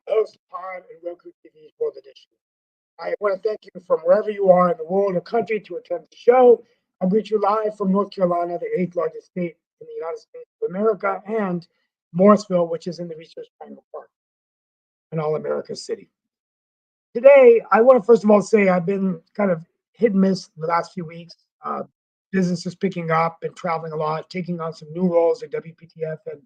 host Pod and Roku TV's World Edition. I want to thank you from wherever you are in the world or country to attend the show. I greet you live from North Carolina, the eighth largest state in the United States of America, and Morrisville, which is in the Research Triangle Park, an all America city. Today, I want to first of all say I've been kind of hit and miss the last few weeks. Uh, Business is picking up and traveling a lot, taking on some new roles at WPTF and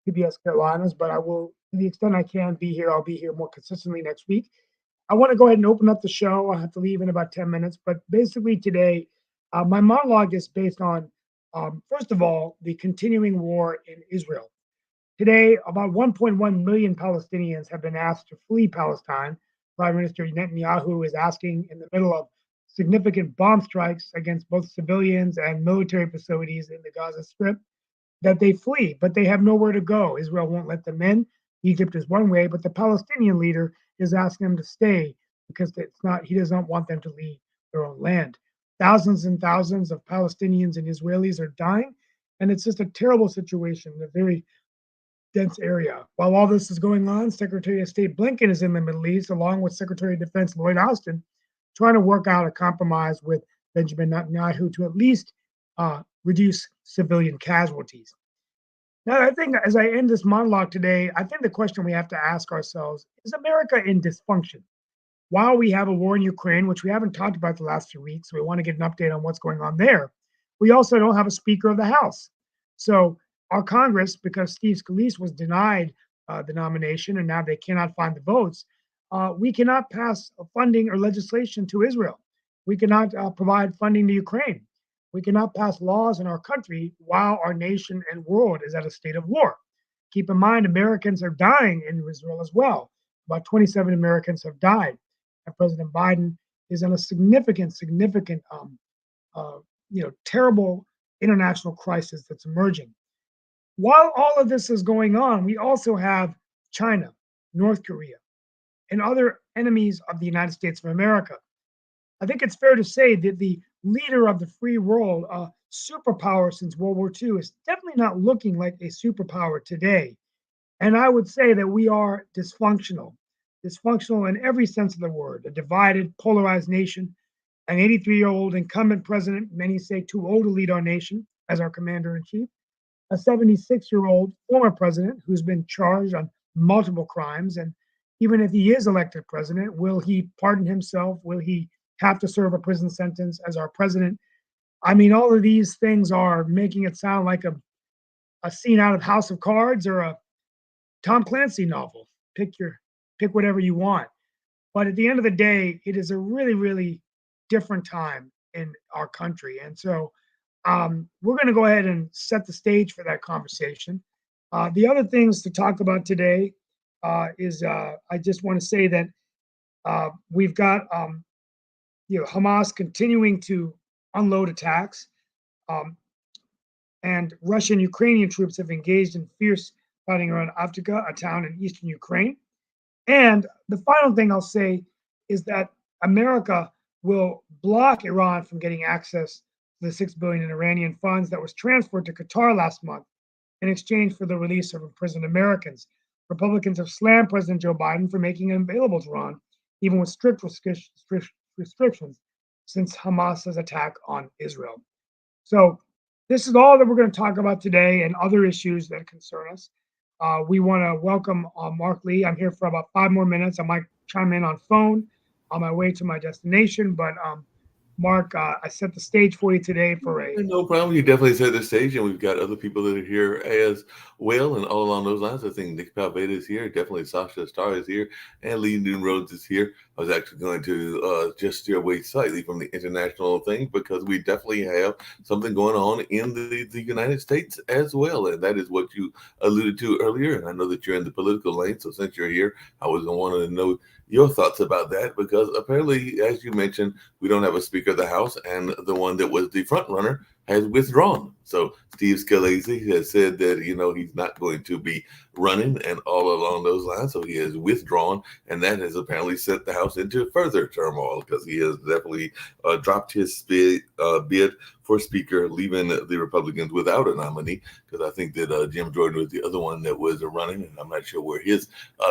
PBS Carolinas, but I will, to the extent I can be here, I'll be here more consistently next week. I want to go ahead and open up the show. I have to leave in about 10 minutes, but basically today, my monologue is based on, first of all, the continuing war in Israel. Today, about 1.1 million Palestinians have been asked to flee Palestine. Prime Minister Netanyahu is asking in the middle of significant bomb strikes against both civilians and military facilities in the Gaza Strip that they flee, but they have nowhere to go. Israel won't let them in. Egypt is one way, but the Palestinian leader is asking them to stay because he does not want them to leave their own land. Thousands and thousands of Palestinians and Israelis are dying, and it's just a terrible situation, a very dense area. While all this is going on, Secretary of State Blinken is in the Middle East, along with Secretary of Defense Lloyd Austin, trying to work out a compromise with Benjamin Netanyahu to at least reduce civilian casualties. Now, I think as I end this monologue today, I think the question we have to ask ourselves is America in dysfunction? While we have a war in Ukraine, which we haven't talked about the last few weeks, we want to get an update on what's going on there. We also don't have a Speaker of the House. So, our Congress, because Steve Scalise was denied the nomination and now they cannot find the votes, we cannot pass funding or legislation to Israel. We cannot provide funding to Ukraine. We cannot pass laws in our country while our nation and world is at a state of war. Keep in mind, Americans are dying in Israel as well. About 27 Americans have died. And President Biden is in a significant, terrible international crisis that's emerging. While all of this is going on, we also have China, North Korea, and other enemies of the United States of America. I think it's fair to say that the leader of the free world, a superpower since World War II, is definitely not looking like a superpower today. And I would say that we are dysfunctional in every sense of the word, a divided, polarized nation, an 83-year-old incumbent president, many say too old to lead our nation as our commander in chief, a 76-year-old former president who's been charged on multiple crimes. And even if he is elected president, will he pardon himself? Will he have to serve a prison sentence as our president? I mean, all of these things are making it sound like a scene out of House of Cards or a Tom Clancy novel. Pick whatever you want. But at the end of the day, it is a really, really different time in our country. And so we're going to go ahead and set the stage for that conversation. The other things to talk about today is I just want to say that we've got Hamas continuing to unload attacks, and Russian Ukrainian troops have engaged in fierce fighting around Avdiivka, a town in eastern Ukraine. And the final thing I'll say is that America will block Iran from getting access to the $6 billion in Iranian funds that was transferred to Qatar last month in exchange for the release of imprisoned Americans. Republicans have slammed President Joe Biden for making it available to Iran, even with strict restrictions since Hamas's attack on Israel. So this is all that we're going to talk about today and other issues that concern us. We want to welcome Mark Lee. I'm here for about 5 more minutes. I might chime in on phone on my way to my destination, but Mark, I set the stage for you today for a... No problem. You definitely set the stage, and we've got other people that are here as well, and all along those lines. I think Nick Palveda is here. Definitely Sasha Starr is here, and Lee Noon Rhodes is here. I was actually going to just steer away slightly from the international thing because we definitely have something going on in the United States as well, and that is what you alluded to earlier. And I know that you're in the political lane, so since you're here, I was wanting to know your thoughts about that because apparently, as you mentioned, we don't have a Speaker of the House, and the one that was the front runner has withdrawn. So Steve Scalise has said that he's not going to be running, and all along those lines. So he has withdrawn, and that has apparently sent the House into further turmoil because he has definitely dropped his bid for Speaker, leaving the Republicans without a nominee, because I think that Jim Jordan was the other one that was running, and I'm not sure where his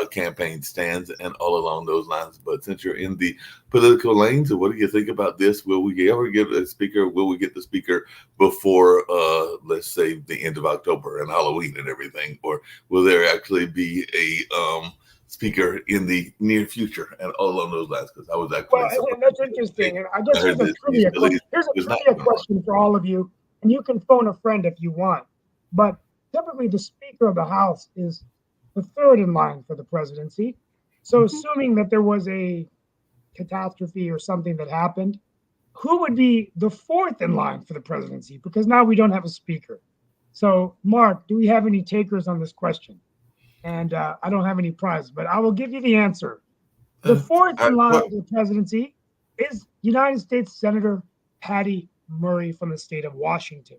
campaign stands and all along those lines. But since you're in the political lane, so what do you think about this? Will we ever get a Speaker? Will we get the Speaker before, let's say, the end of October and Halloween and everything? Or will there actually be a Speaker in the near future and all along those lines? Because I was actually Well, and that's interesting. And I guess heard that here's a was not trivia question for all of you, and you can phone a friend if you want. But typically, the Speaker of the House is the third in line for the presidency. So, assuming that there was a catastrophe or something that happened, who would be the fourth in line for the presidency? Because now we don't have a Speaker. So, Mark, do we have any takers on this question? And I don't have any prize, but I will give you the answer. The fourth in line for the presidency is United States Senator Patty Murray from the state of Washington,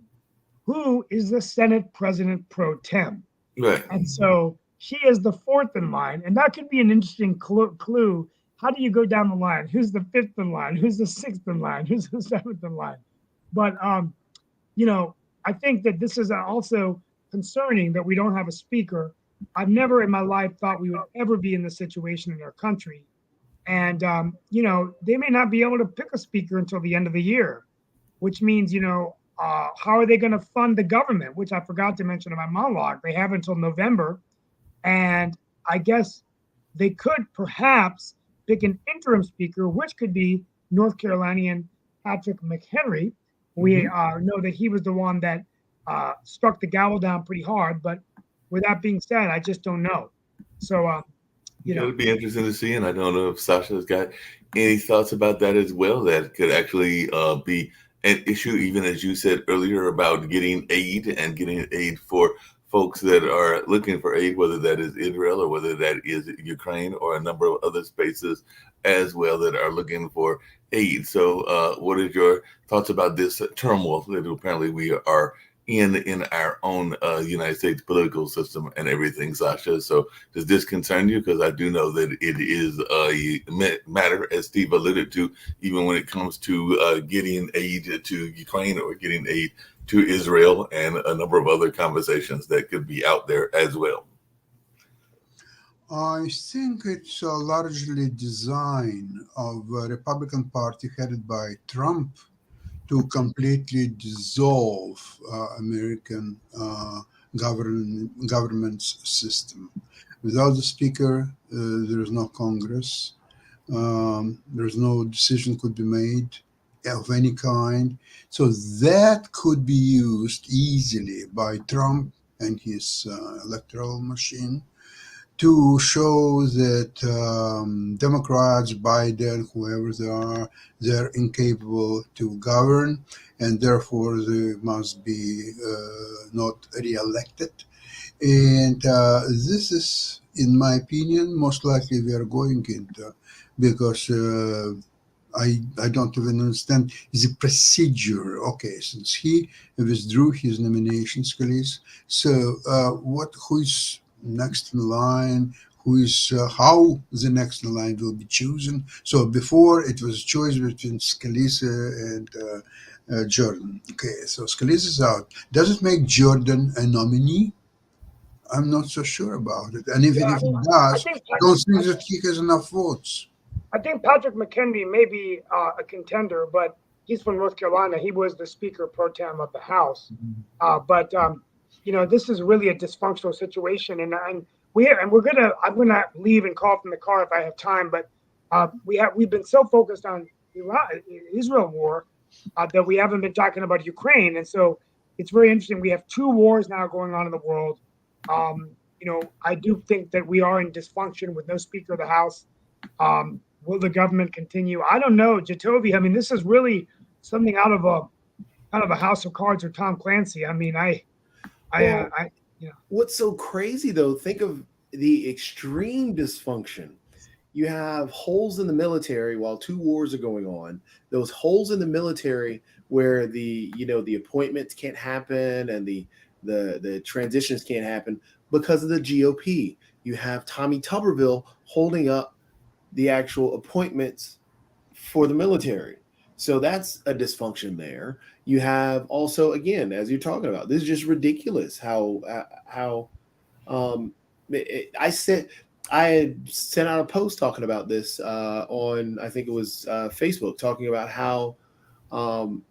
who is the Senate President pro tem. Right. And so she is the fourth in line. And that could be an interesting clue. How do you go down the line? Who's the fifth in line? Who's the sixth in line? Who's the seventh in line? But, I think that this is also concerning that we don't have a speaker. I've never in my life thought we would ever be in this situation in our country. And, they may not be able to pick a speaker until the end of the year, which means, how are they going to fund the government, which I forgot to mention in my monologue. They have until November. And I guess they could perhaps pick an interim speaker, which could be North Carolinian Patrick McHenry. We know that he was the one that struck the gavel down pretty hard. But with that being said, I just don't know. So, it'll be interesting to see. And I don't know if Sasha's got any thoughts about that as well. That could actually be an issue, even as you said earlier, about getting aid and getting aid for folks that are looking for aid, whether that is Israel or whether that is Ukraine or a number of other spaces as well that are looking for aid. So what is your thoughts about this turmoil that apparently we are in our own United States political system and everything, Sasha? So does this concern you? Because I do know that it is a matter, as Steve alluded to, even when it comes to getting aid to Ukraine or getting aid to Israel and a number of other conversations that could be out there as well. I think it's largely design of a Republican Party headed by Trump to completely dissolve American government's system. Without the speaker, there is no Congress. There's no decision could be made of any kind. So that could be used easily by Trump and his electoral machine to show that Democrats, Biden, whoever they are, they're incapable to govern, and therefore they must be not re-elected. And this is, in my opinion, most likely we are going into, because I don't even understand the procedure. Okay, since he withdrew his nomination, Scalise, so who is next in line, who is how the next in line will be chosen. So before it was a choice between Scalise and Jordan. Okay, so Scalise is out. Does it make Jordan a nominee? I'm not so sure about it. And even if it does, I don't think that he has enough votes. I think Patrick McHenry may be a contender, but he's from North Carolina. He was the Speaker pro tem of the House. But this is really a dysfunctional situation, and I'm gonna leave and call from the car if I have time. But we've been so focused on Israel war that we haven't been talking about Ukraine, and so it's very interesting. We have two wars now going on in the world. I do think that we are in dysfunction with no Speaker of the House. Will the government continue? I don't know, Jacoby. I mean, this is really something out of a House of Cards or Tom Clancy. I mean, What's so crazy though? Think of the extreme dysfunction. You have holes in the military while two wars are going on. Those holes in the military where the appointments can't happen and the transitions can't happen because of the GOP. You have Tommy Tuberville holding up the actual appointments for the military. So that's a dysfunction there. You have also, again, as you're talking about, this is just ridiculous how I had sent out a post talking about this on, I think it was Facebook, talking about how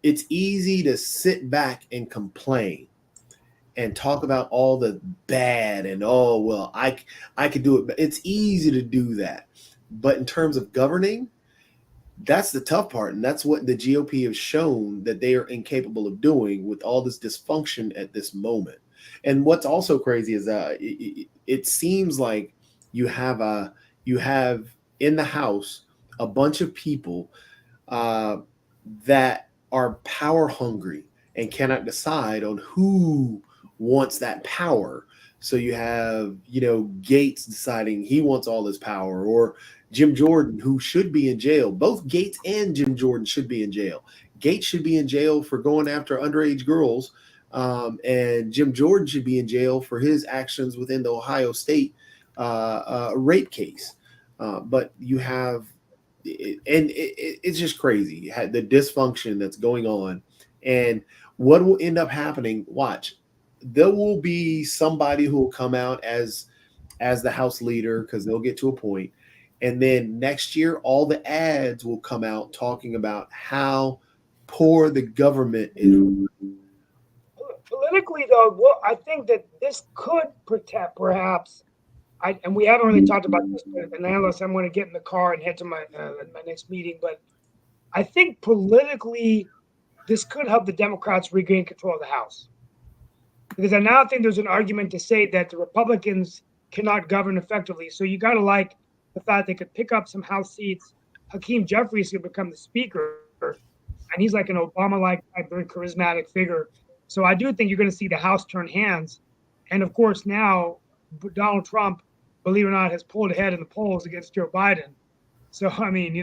it's easy to sit back and complain and talk about all the bad and, oh well, I could do it, but it's easy to do that. But in terms of governing, that's the tough part, and that's what the GOP has shown that they are incapable of doing with all this dysfunction at this moment. And what's also crazy is that it seems like you have in the House a bunch of people that are power hungry and cannot decide on who wants that power. So you have, Gates deciding he wants all this power, or Jim Jordan, who should be in jail. Both Gates and Jim Jordan should be in jail. Gates should be in jail for going after underage girls, and Jim Jordan should be in jail for his actions within the Ohio State rape case. But you have, it's just crazy, the dysfunction that's going on. And what will end up happening, watch, there will be somebody who will come out as the House leader, because they'll get to a point. And then next year, all the ads will come out talking about how poor the government is. Politically, though, well, I think that this could protect, perhaps, and we haven't really talked about this, and unless I'm going to get in the car and head to my next meeting, but I think politically, this could help the Democrats regain control of the House. Because I now think there's an argument to say that the Republicans cannot govern effectively. So you got to like the fact they could pick up some House seats. Hakeem Jeffries could become the speaker, and he's like an Obama-like, very charismatic figure. So I do think you're going to see the House turn hands. And of course, now Donald Trump, believe it or not, has pulled ahead in the polls against Joe Biden. So, I mean,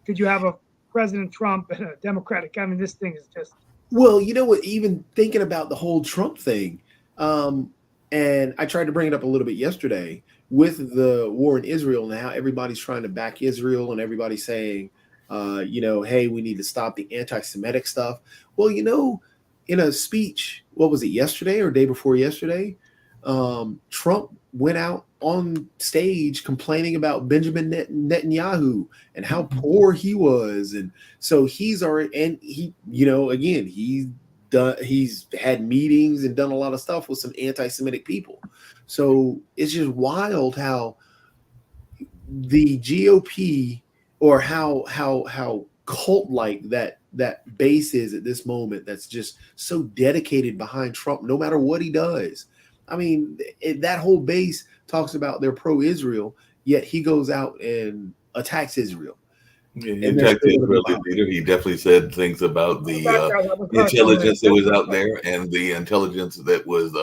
could you have a President Trump and a Democratic? I mean, this thing is just. Well, you know what, even thinking about the whole Trump thing, and I tried to bring it up a little bit yesterday with the war in Israel and how everybody's trying to back Israel and everybody's saying, hey, we need to stop the anti-Semitic stuff. Well, in a speech, what was it, yesterday or day before yesterday, Trump went out on stage complaining about Benjamin Netanyahu and how poor he was. And so he's already, and he, again, he's had meetings and done a lot of stuff with some anti-Semitic people. So it's just wild how the GOP, or how cult-like that base is at this moment, that's just so dedicated behind Trump, no matter what he does. I mean, that whole base talks about they're pro-Israel, yet he goes out and attacks Israel. Yeah, he attacked the Israeli leader. He definitely said things about the intelligence that was out there and the intelligence that was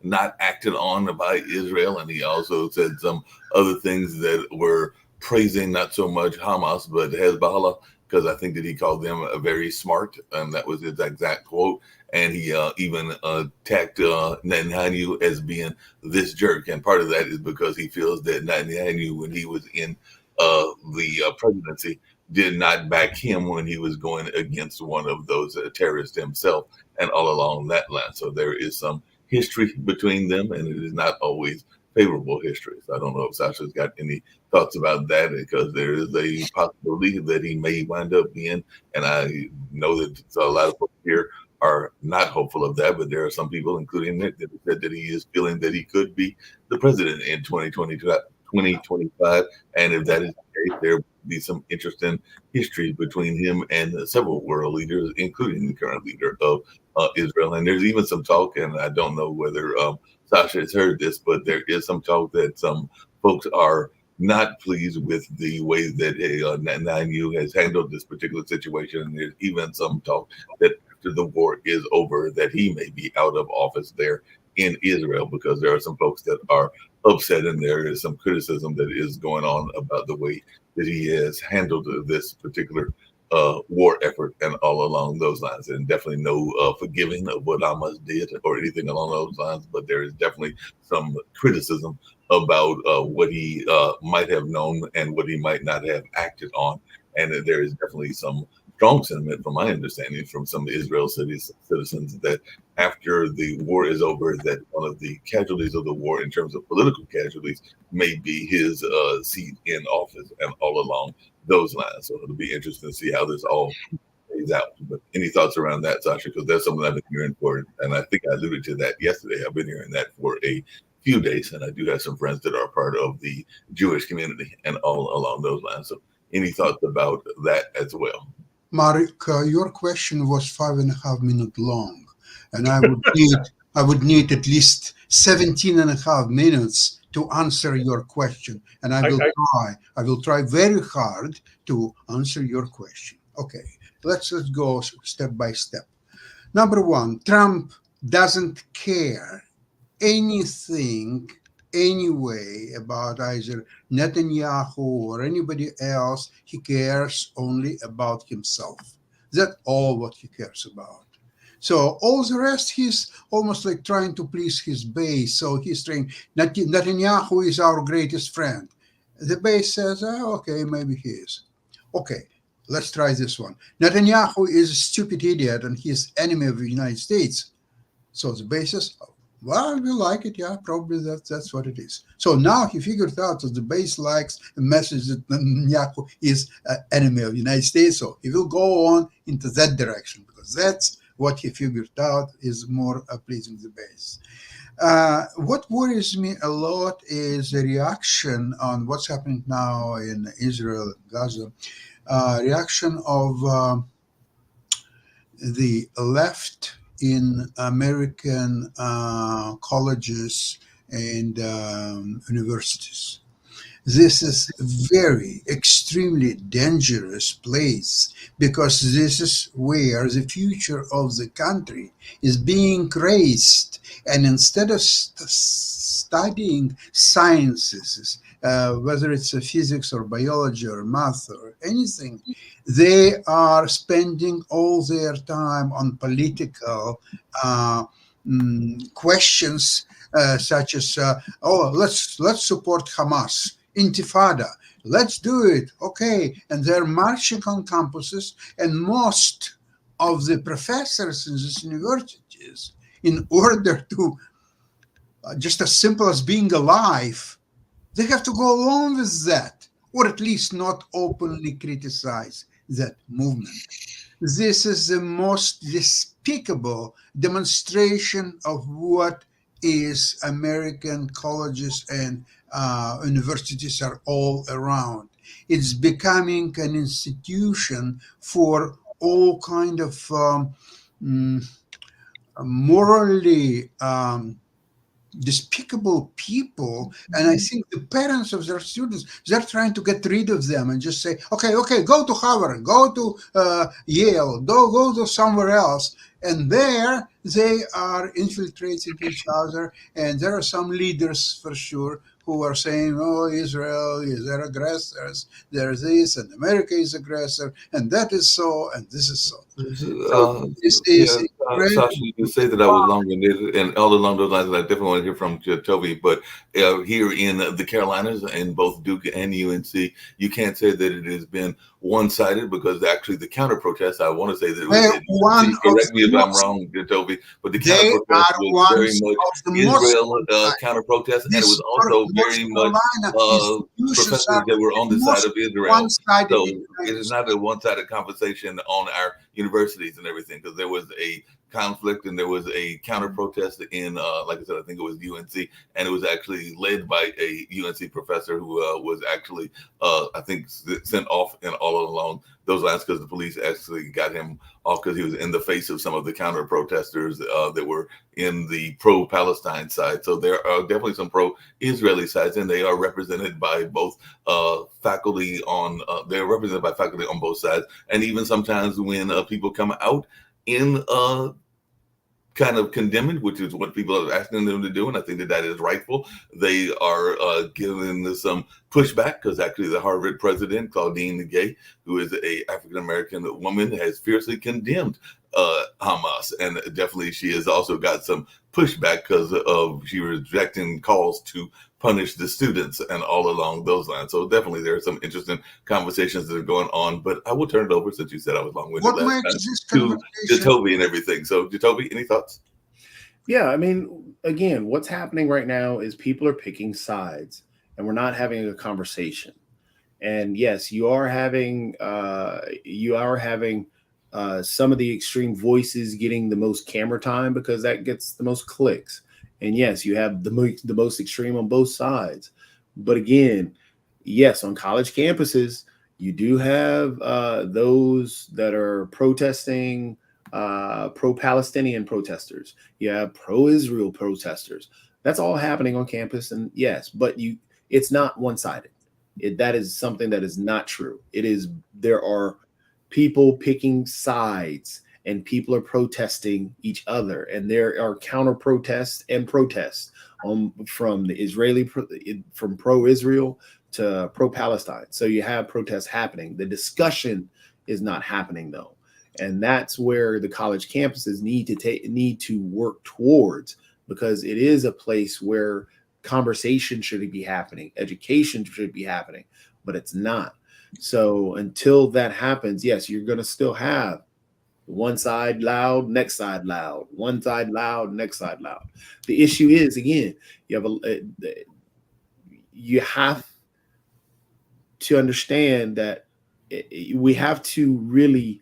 not acted on by Israel. And he also said some other things that were praising not so much Hamas, but Hezbollah, because I think that he called them very smart, and that was his exact quote. And he even attacked Netanyahu as being this jerk. And part of that is because he feels that Netanyahu, when he was in the presidency, did not back him when he was going against one of those terrorists himself, and all along that line. So there is some history between them, and it is not always favorable history. So I don't know if Sasha's got any thoughts about that, because there is a possibility that he may wind up being, and I know that a lot of folks here are not hopeful of that, but there are some people, including Nick, that said that he is feeling that he could be the president in 2025. And if that is the case, there will be some interesting history between him and several world leaders, including the current leader of Israel. And there's even some talk, and I don't know whether Sasha has heard this, but there is some talk that some folks are not pleased with the way that Netanyahu has handled this particular situation. And there's even some talk that after the war is over, that he may be out of office there in Israel, because there are some folks that are upset, and there is some criticism that is going on about the way that he has handled this particular war effort and all along those lines. And definitely no forgiving of what Hamas did or anything along those lines, but there is definitely some criticism about what he might have known and what he might not have acted on. And there is definitely some strong sentiment, from my understanding, from some Israel citizens that after the war is over, that one of the casualties of the war, in terms of political casualties, may be his seat in office, and all along those lines. So it'll be interesting to see how this all plays out. But any thoughts around that, Sasha? Because that's something I've been hearing for, and I think I alluded to that yesterday. I've been hearing that for a few days, and I do have some friends that are part of the Jewish community and all along those lines. So any thoughts about that as well? Mark, your question was 5.5 minutes long, and I would need at least 17.5 minutes to answer your question, and I will try very hard to answer your question. Okay, let's go step by step. Number one, Trump doesn't care anything anyway about either Netanyahu or anybody else. He cares only about himself. That's all what he cares about. So all the rest, he's almost like trying to please his base. So he's saying Netanyahu is our greatest friend. The base says, oh, okay, maybe he is. Okay, let's try this one. Netanyahu is a stupid idiot and he's enemy of the United States. So the base says, well, we like it. Yeah, probably that's what it is. So now he figured out that the base likes a message that Netanyahu is an enemy of the United States. So he will go on into that direction because that's what he figured out is more pleasing the base. What worries me a lot is the reaction on what's happening now in Israel, Gaza, reaction of the left in American colleges and universities. This is a very extremely dangerous place because this is where the future of the country is being raised. And instead of studying sciences, whether it's physics or biology or math or anything, they are spending all their time on political questions such as, let's support Hamas, Intifada, let's do it, okay. And they're marching on campuses, and most of the professors in these universities, in order to, just as simple as being alive, they have to go along with that, or at least not openly criticize that movement. This is the most despicable demonstration of what is American colleges and universities are all around. It's becoming an institution for all kind of morally despicable people, and I think the parents of their students, they're trying to get rid of them and just say, okay, go to Harvard, go to Yale, go to somewhere else. And there they are infiltrating each other, and there are some leaders for sure who are saying, oh, Israel is their aggressors, there's this, and America is aggressor, and that is so, and this is so. Sasha, you can say that I was long-winded and all along those lines, and I definitely want to hear from Toby, but here in the Carolinas, in both Duke and UNC, you can't say that it has been one-sided, because actually the counter-protest, I want to say that it was, correct me if I'm wrong, Toby, but the counter-protest was very much Israel counter-protest, and it was also very much professors that were on the side of Israel. So it is not a one-sided conversation on our universities and everything, because there was a conflict and there was a counter protest in like I said, I think it was UNC, and it was actually led by a UNC professor who was actually I think sent off and all along those lines, because the police actually got him off because he was in the face of some of the counter protesters that were in the pro-Palestine side. So there are definitely some pro-Israeli sides, and they are represented by both faculty on they're represented by faculty on both sides. And even sometimes when people come out in kind of condemning, which is what people are asking them to do, and I think that is rightful, they are giving some pushback, because actually the Harvard president, Claudine Gay, who is a African-American woman, has fiercely condemned Hamas, and definitely she has also got some pushback because of she rejecting calls to punish the students and all along those lines. So definitely there are some interesting conversations that are going on. But I will turn it over, since you said I was long-winded What last makes time, this to conversation? Jacoby and everything. So Jacoby, any thoughts? Yeah, I mean, again, what's happening right now is people are picking sides, and we're not having a conversation. And yes, you are having some of the extreme voices getting the most camera time because that gets the most clicks. And yes, you have the most extreme on both sides. But again, yes, on college campuses, you do have those that are protesting, pro-Palestinian protesters. You have pro-Israel protesters. That's all happening on campus. And yes, but it's not one-sided. That is something that is not true. There are people picking sides, and people are protesting each other, and there are counter protests and protests from the from pro-Israel to pro-Palestine. So you have protests happening. The discussion is not happening though, and that's where the college campuses need to work towards, because it is a place where conversation should be happening, education should be happening, but it's not. So until that happens, yes, you're going to still have one side loud, next side loud, one side loud, next side loud. The issue is, again, you have to understand that we have to really,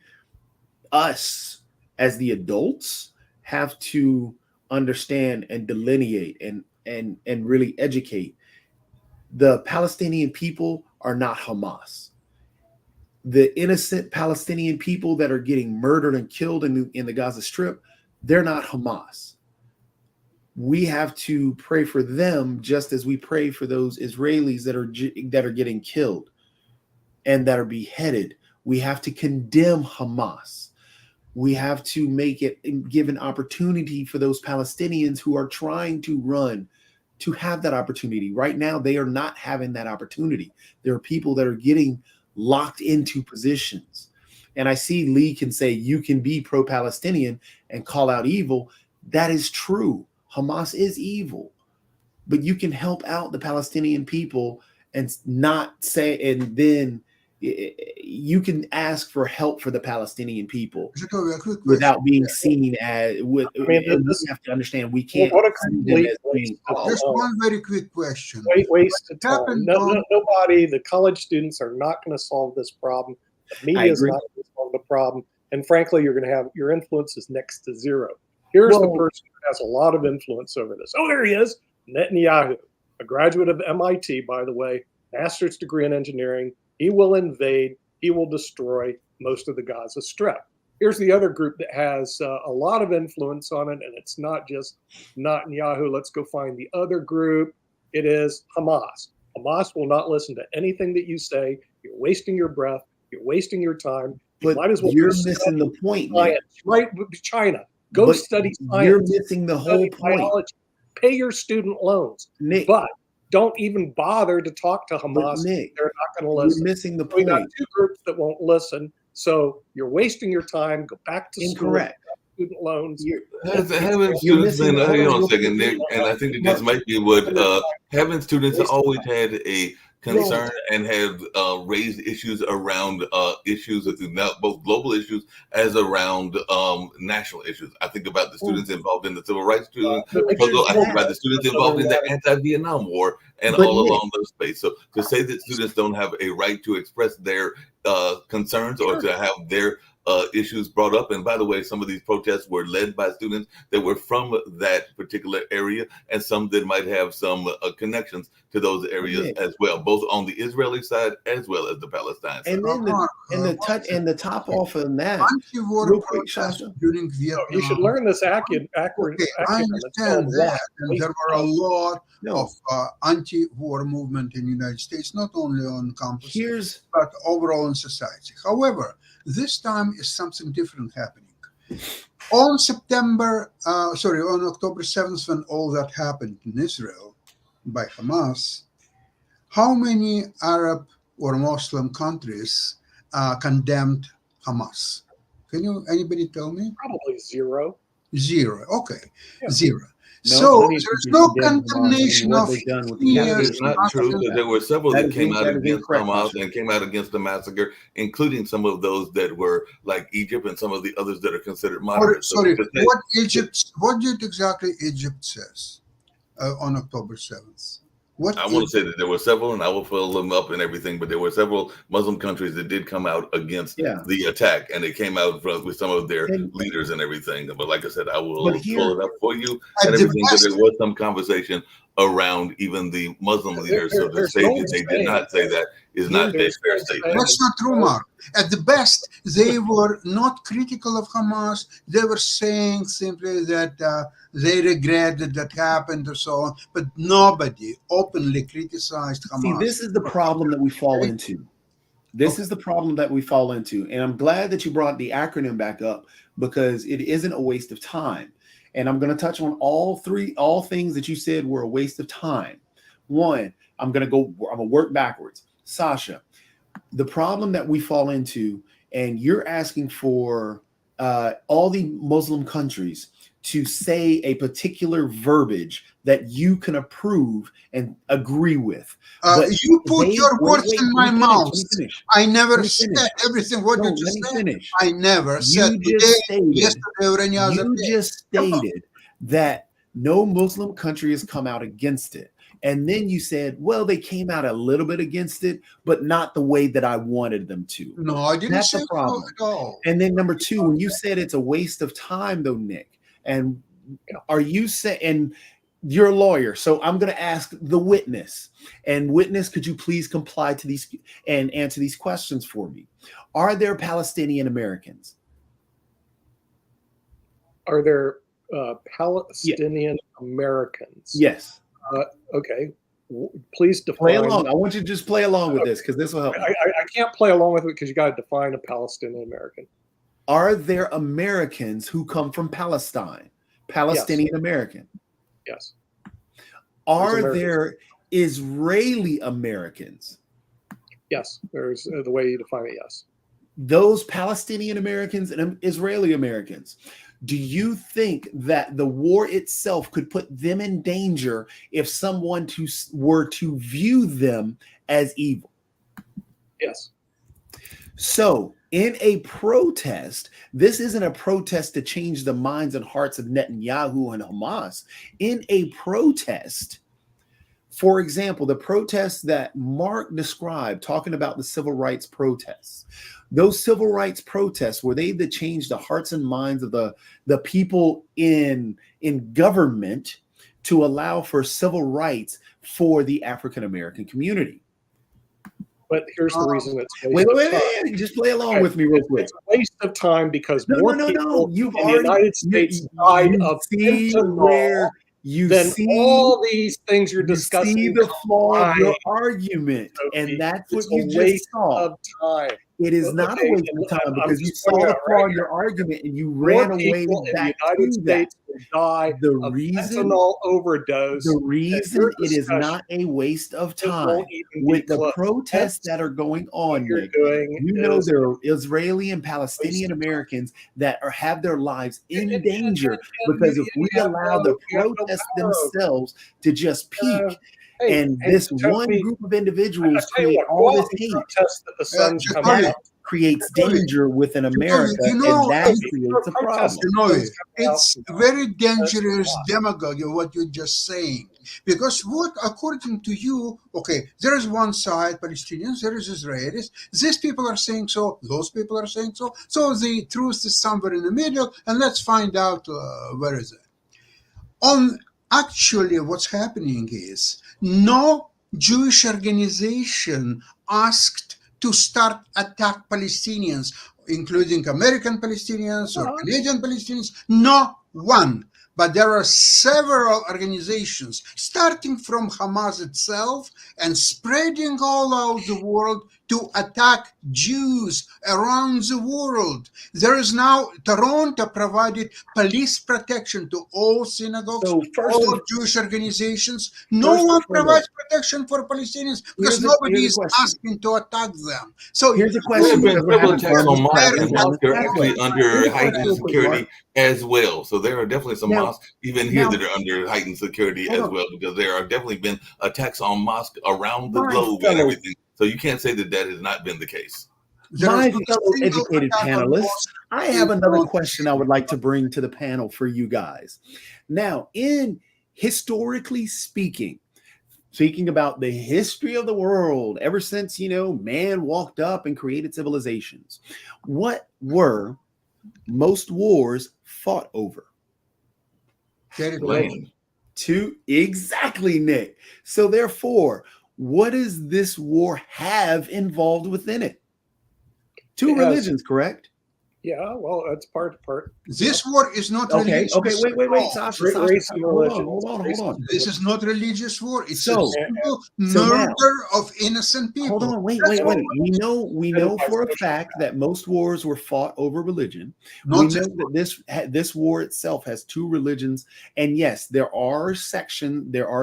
us as the adults, have to understand and delineate and really educate. The Palestinian people are not Hamas. The innocent Palestinian people that are getting murdered and killed in the Gaza Strip, they're not Hamas. We have to pray for them just as we pray for those Israelis that are getting killed and that are beheaded. We have to condemn Hamas. We have to give an opportunity for those Palestinians who are trying to run to have that opportunity. Right now, they are not having that opportunity. There are people that are getting locked into positions. And I see Lee can say, you can be pro-Palestinian and call out evil. That is true. Hamas is evil. But you can help out the Palestinian people and not say, and then you can ask for help for the Palestinian people without being seen as. We have to understand we can't. What a complete waste of time. Just one very quick question. Waste of time. Nobody, the college students are not going to solve this problem. The media is not going to solve the problem. And frankly, you're going to have your influence is next to zero. Here's the person who has a lot of influence over this. Oh, there he is. Netanyahu, a graduate of MIT, by the way, master's degree in engineering. He will invade, he will destroy most of the Gaza Strip. Here's the other group that has a lot of influence on it, and it's not just Netanyahu. Let's go find the other group. It is Hamas. Hamas will not listen to anything that you say. You're wasting your breath. You're wasting your time. You might as well you're missing the point. Science, right? China. Go study science. You're missing the whole point. Biology. Pay your student loans. Nick, but don't even bother to talk to Hamas. Nick, they're not going to listen. You're missing the We point. got two groups that won't listen. So you're wasting your time. Go back to Incorrect. School, student loans. Having students been, hang on a second, Nick, and I think that this might be what having students always had a concern and have raised issues around issues both global issues as around national issues. I think about the students involved in the civil rights struggle. I think about the students involved in the anti-Vietnam War and all along those space. So to say that students don't have a right to express their concerns or to have their issues brought up. And by the way, some of these protests were led by students that were from that particular area, and some that might have some connections to those areas as well, both on the Israeli side as well as the Palestine side. And then the top off of that, anti-war protests during Vietnam. You should learn this I understand that, and there were a lot of anti-war movement in the United States, not only on campus, but overall in society. However, this time is something different happening. On October 7th, when all that happened in Israel by Hamas, how many Arab or Muslim countries condemned Hamas? Can you anybody tell me? Probably zero. Zero. Okay, Yeah. zero. No, So plenty of there's people no condemn Hamas and condemnation what of they've done with the years. That is capitalism. not true, because there were several That that is came in- out that is against incorrect, Hamas Marshall. and came out against the massacre, including some of those that were like Egypt and some of the others that are considered moderate. So Sorry, to say- what did exactly Egypt says on October 7th? What I want to say that there were several, and I will fill them up and everything, but there were several Muslim countries that did come out against Yeah. the attack, and they came out with some of their And- leaders and everything. But like I said, I will But here- pull it up for you At and the everything. But best- there was some conversation around even the Muslim leaders. So to there's say no that they saying- did not say that is not a There's fair no statement. saying- That's not true, Mark. At the best, they were not critical of Hamas. They were saying simply that they regret that happened or so on. But nobody openly criticized Hamas. See, this is the problem that we fall into. This is the problem that we fall into. And I'm glad that you brought the acronym back up, because it isn't a waste of time. And I'm going to touch on all things that you said were a waste of time. One, I'm going to work backwards. Sasha, the problem that we fall into, and you're asking for all the Muslim countries to say a particular verbiage that you can approve and agree with. But you put they- your wait, words wait, in let my me mouth. finish, let me finish. I never Let me said finish. everything what No, you let just me said. finish. I never said You today, just stated, yesterday, or any other you day. just stated that no Muslim country has come out against it. And then you said, well, they came out a little bit against it, but not the way that I wanted them to. No, I didn't That's say the so problem. at all. And then number two, when you said it's a waste of time, though, Nick, and are you saying, and you're a lawyer, so I'm going to ask the witness. And witness, could you please comply to these and answer these questions for me? Are there Palestinian Americans? Are there Palestinian Americans? Yes. Okay. Please define. Play along. I want you to just play along with this, because this will help. I can't play along with it because you got to define a Palestinian American. Are there Americans who come from Palestine? Palestinian American. Yes. Are Americans. there Israeli Americans? Yes. There's the way you define it. Yes. Those Palestinian Americans and Israeli Americans, do you think that the war itself could put them in danger if someone were to view them as evil? Yes. So, in a protest, this isn't a protest to change the minds and hearts of Netanyahu and Hamas. In a protest, for example, the protests that Mark described, talking about the civil rights protests, those civil rights protests, were they to change the hearts and minds of the people in government to allow for civil rights for the African American community? But here's the reason it's Wait, just play along with me real quick. It's a waste of time because more people You've in already, the United States died you of see fentanyl where you than see all these things you're you discussing. see the flaw of your combined, argument, Sophie. and that's what It's a you just waste saw. of time. It is not a Okay, waste and of time I'm because you just saw pointing the out flaw right in your here. argument and you More ran away people in the back United to that. States will die The of reason, fentanyl overdose. the reason your it is discussion, not a waste of it time won't even with be the close. protests That's that are going what on, you're Nick. doing. You know is- there are Israeli and Palestinian of time. Americans that have their lives in And- danger and because you- if we you have allow no- the you have no protests power over it. themselves to just peak, Hey, and hey, this tell one me- group of I individuals tell you create what, all go this out and hate, protest that the sun's Jacoby, coming up. creates Jacoby, danger within America, you know, and that hey, creates a problem. protest. You know, Sun's coming it's out. very dangerous why. demagogue what you're just saying. Because what, according to you, okay, there is one side, Palestinians, there is Israelis. These people are saying so, those people are saying so. So the truth is somewhere in the middle, and let's find out where is it. Actually, what's happening is no Jewish organization asked to start attack Palestinians, including American Palestinians or Canadian Palestinians. No one. But there are several organizations, starting from Hamas itself and spreading all over the world, to attack Jews around the world. There is now, Toronto provided police protection to all synagogues, So first all and- Jewish organizations. No First and one foremost, provides protection for Palestinians because here's a nobody is question. asking to attack them. So Here's a There question. have been because we're several having attacks on mosques, very and well. mosques are actually Here's under a heightened question real quick, security Mark. as well. So there are definitely some Now- mosques, even here, now- that are under heightened security Hold as on. well, because there are definitely been attacks on mosques around the My globe and fellow- everything. So you can't say that that has not been the case. There My is not a fellow single educated attack on panelists, mosques. I have another Don't- question I would like to bring to the panel for you guys. Now, in historically speaking about the history of the world, ever since, man walked up and created civilizations, what were most wars fought over? Territory. Land. Exactly, Nick. So therefore, what does this war have involved within it? Two It has- religions, correct? Yeah, well, that's part. This war is not Okay, religious. wait, at all. Sasha, Race Sasha, and hold religion. on. This is not religious war. It's So- a simple so now- murder of innocent people. Hold on, wait. That's all. We know for a fact that most wars were fought over religion. We Not know that this war itself has two religions, and yes, there are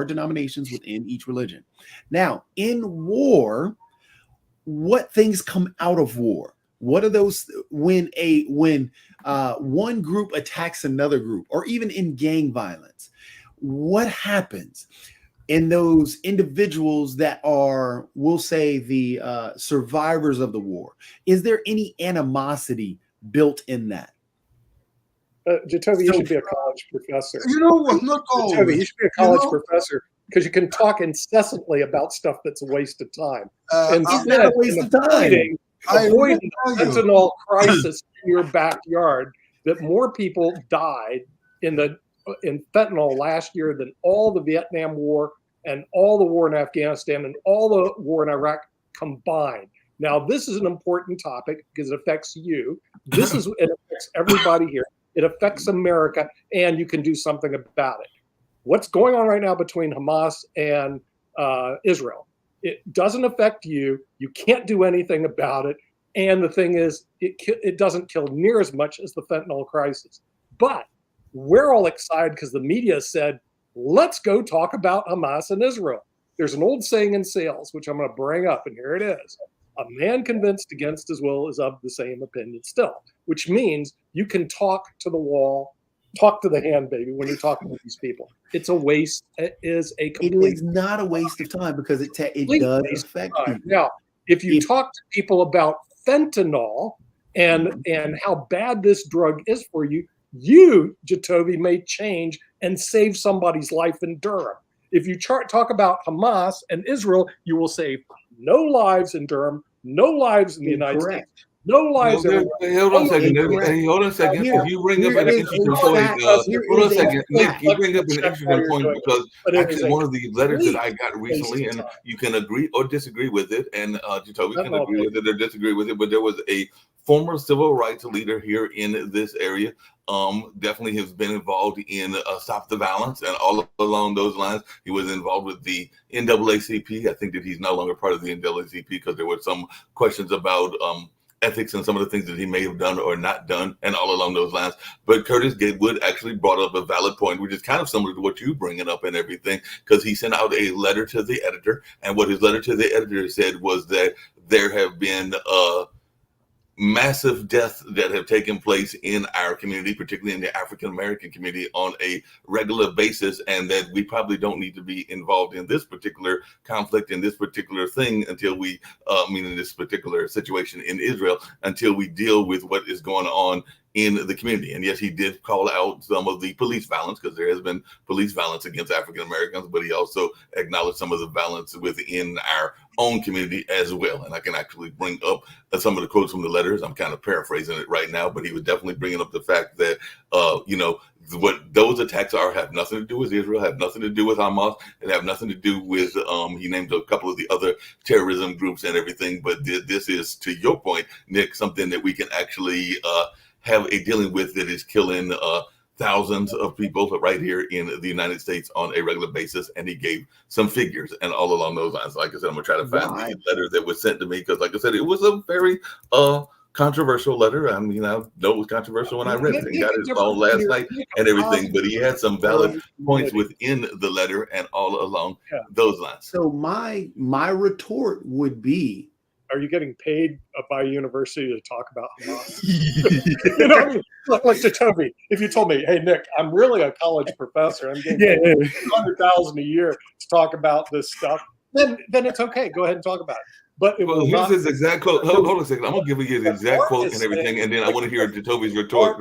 denominations within each religion. Now, in war, what things come out of war? What are those when one group attacks another group, or even in gang violence? What happens in those individuals that are, we'll say, the survivors of the war? Is there any animosity built in that? Jacoby, you should be a college professor. You know what? Not Jacoby, you always. should be a college know- professor because you can talk incessantly about stuff that's a waste of time. Uh, It's not a waste of time. Avoiding I the will tell you. fentanyl crisis in your backyard, that more people died in fentanyl last year than all the Vietnam War and all the war in Afghanistan and all the war in Iraq combined. Now, this is an important topic because it affects you. It affects everybody here. It affects America, and you can do something about it. What's going on right now between Hamas and Israel? It doesn't affect you. You can't do anything about it. And the thing is, it doesn't kill near as much as the fentanyl crisis. But we're all excited because the media said, let's go talk about Hamas and Israel. There's an old saying in sales, which I'm going to bring up, and here it is. A man convinced against his will is of the same opinion still, which means you can talk to the wall, talk to the hand, baby, when you're talking to these people. It's a waste. It is a It complete is not a waste of time because it Complete does waste of affect time. people. Now, if you If- talk to people about fentanyl and how bad this drug is for you, Jacoby, may change and save somebody's life in Durham. If you talk about Hamas and Israel, you will save no lives in Durham, no lives in the United States, Incorrect. no lives everywhere. Hold on a second. Incorrect. Hey, hold on a second. Here- If you bring up here an is interesting a point, fact. Here hold on a is a second, Nick. fact. You bring up an Check how interesting you're point doing. because But it is actually a one of the letters that I got waste recently, of and time. you can agree or disagree with it, and Jacoby can No, agree with it or disagree with it, but there was a former civil rights leader here in this area. Definitely has been involved in Stop the Violence, and all along those lines, he was involved with the NAACP. I think that he's no longer part of the NAACP because there were some questions about ethics and some of the things that he may have done or not done, and all along those lines. But Curtis Gatewood actually brought up a valid point, which is kind of similar to what you bringing up and everything, because he sent out a letter to the editor, and what his letter to the editor said was that there have been massive deaths that have taken place in our community, particularly in the African American community, on a regular basis, and that we probably don't need to be involved in this particular conflict, in this particular thing, until we, in this particular situation in Israel, until we deal with what is going on in the community. And yes, he did call out some of the police violence, because there has been police violence against African Americans, but he also acknowledged some of the violence within our own community as well. And I can actually bring up some of the quotes from the letters. I'm kind of paraphrasing it right now, but he was definitely bringing up the fact that, what those attacks have nothing to do with Israel, have nothing to do with Hamas, and have nothing to do with, he named a couple of the other terrorism groups and everything. But this is, to your point, Nick, something that we can actually have a dealing with that is killing thousands of people right here in the United States on a regular basis, and he gave some figures and all along those lines. Like I said, I'm gonna try to find Why? the letter that was sent to me because, like I said, it was a very controversial letter. I mean, I know it was controversial when I read it and got it all last night and everything, but he had some valid points within the letter and all along those lines. So my retort would be, are you getting paid by a university to talk about Hamas? You know what I mean? Like to Toby, if you told me, hey, Nick, I'm really a college professor, I'm getting $100,000 a year to talk about this stuff, then it's okay. Go ahead and talk about it. But it well, was here's not, his exact quote. Hold on a second. I'm gonna give you his exact quote and everything, and then I want to hear Toby's retort.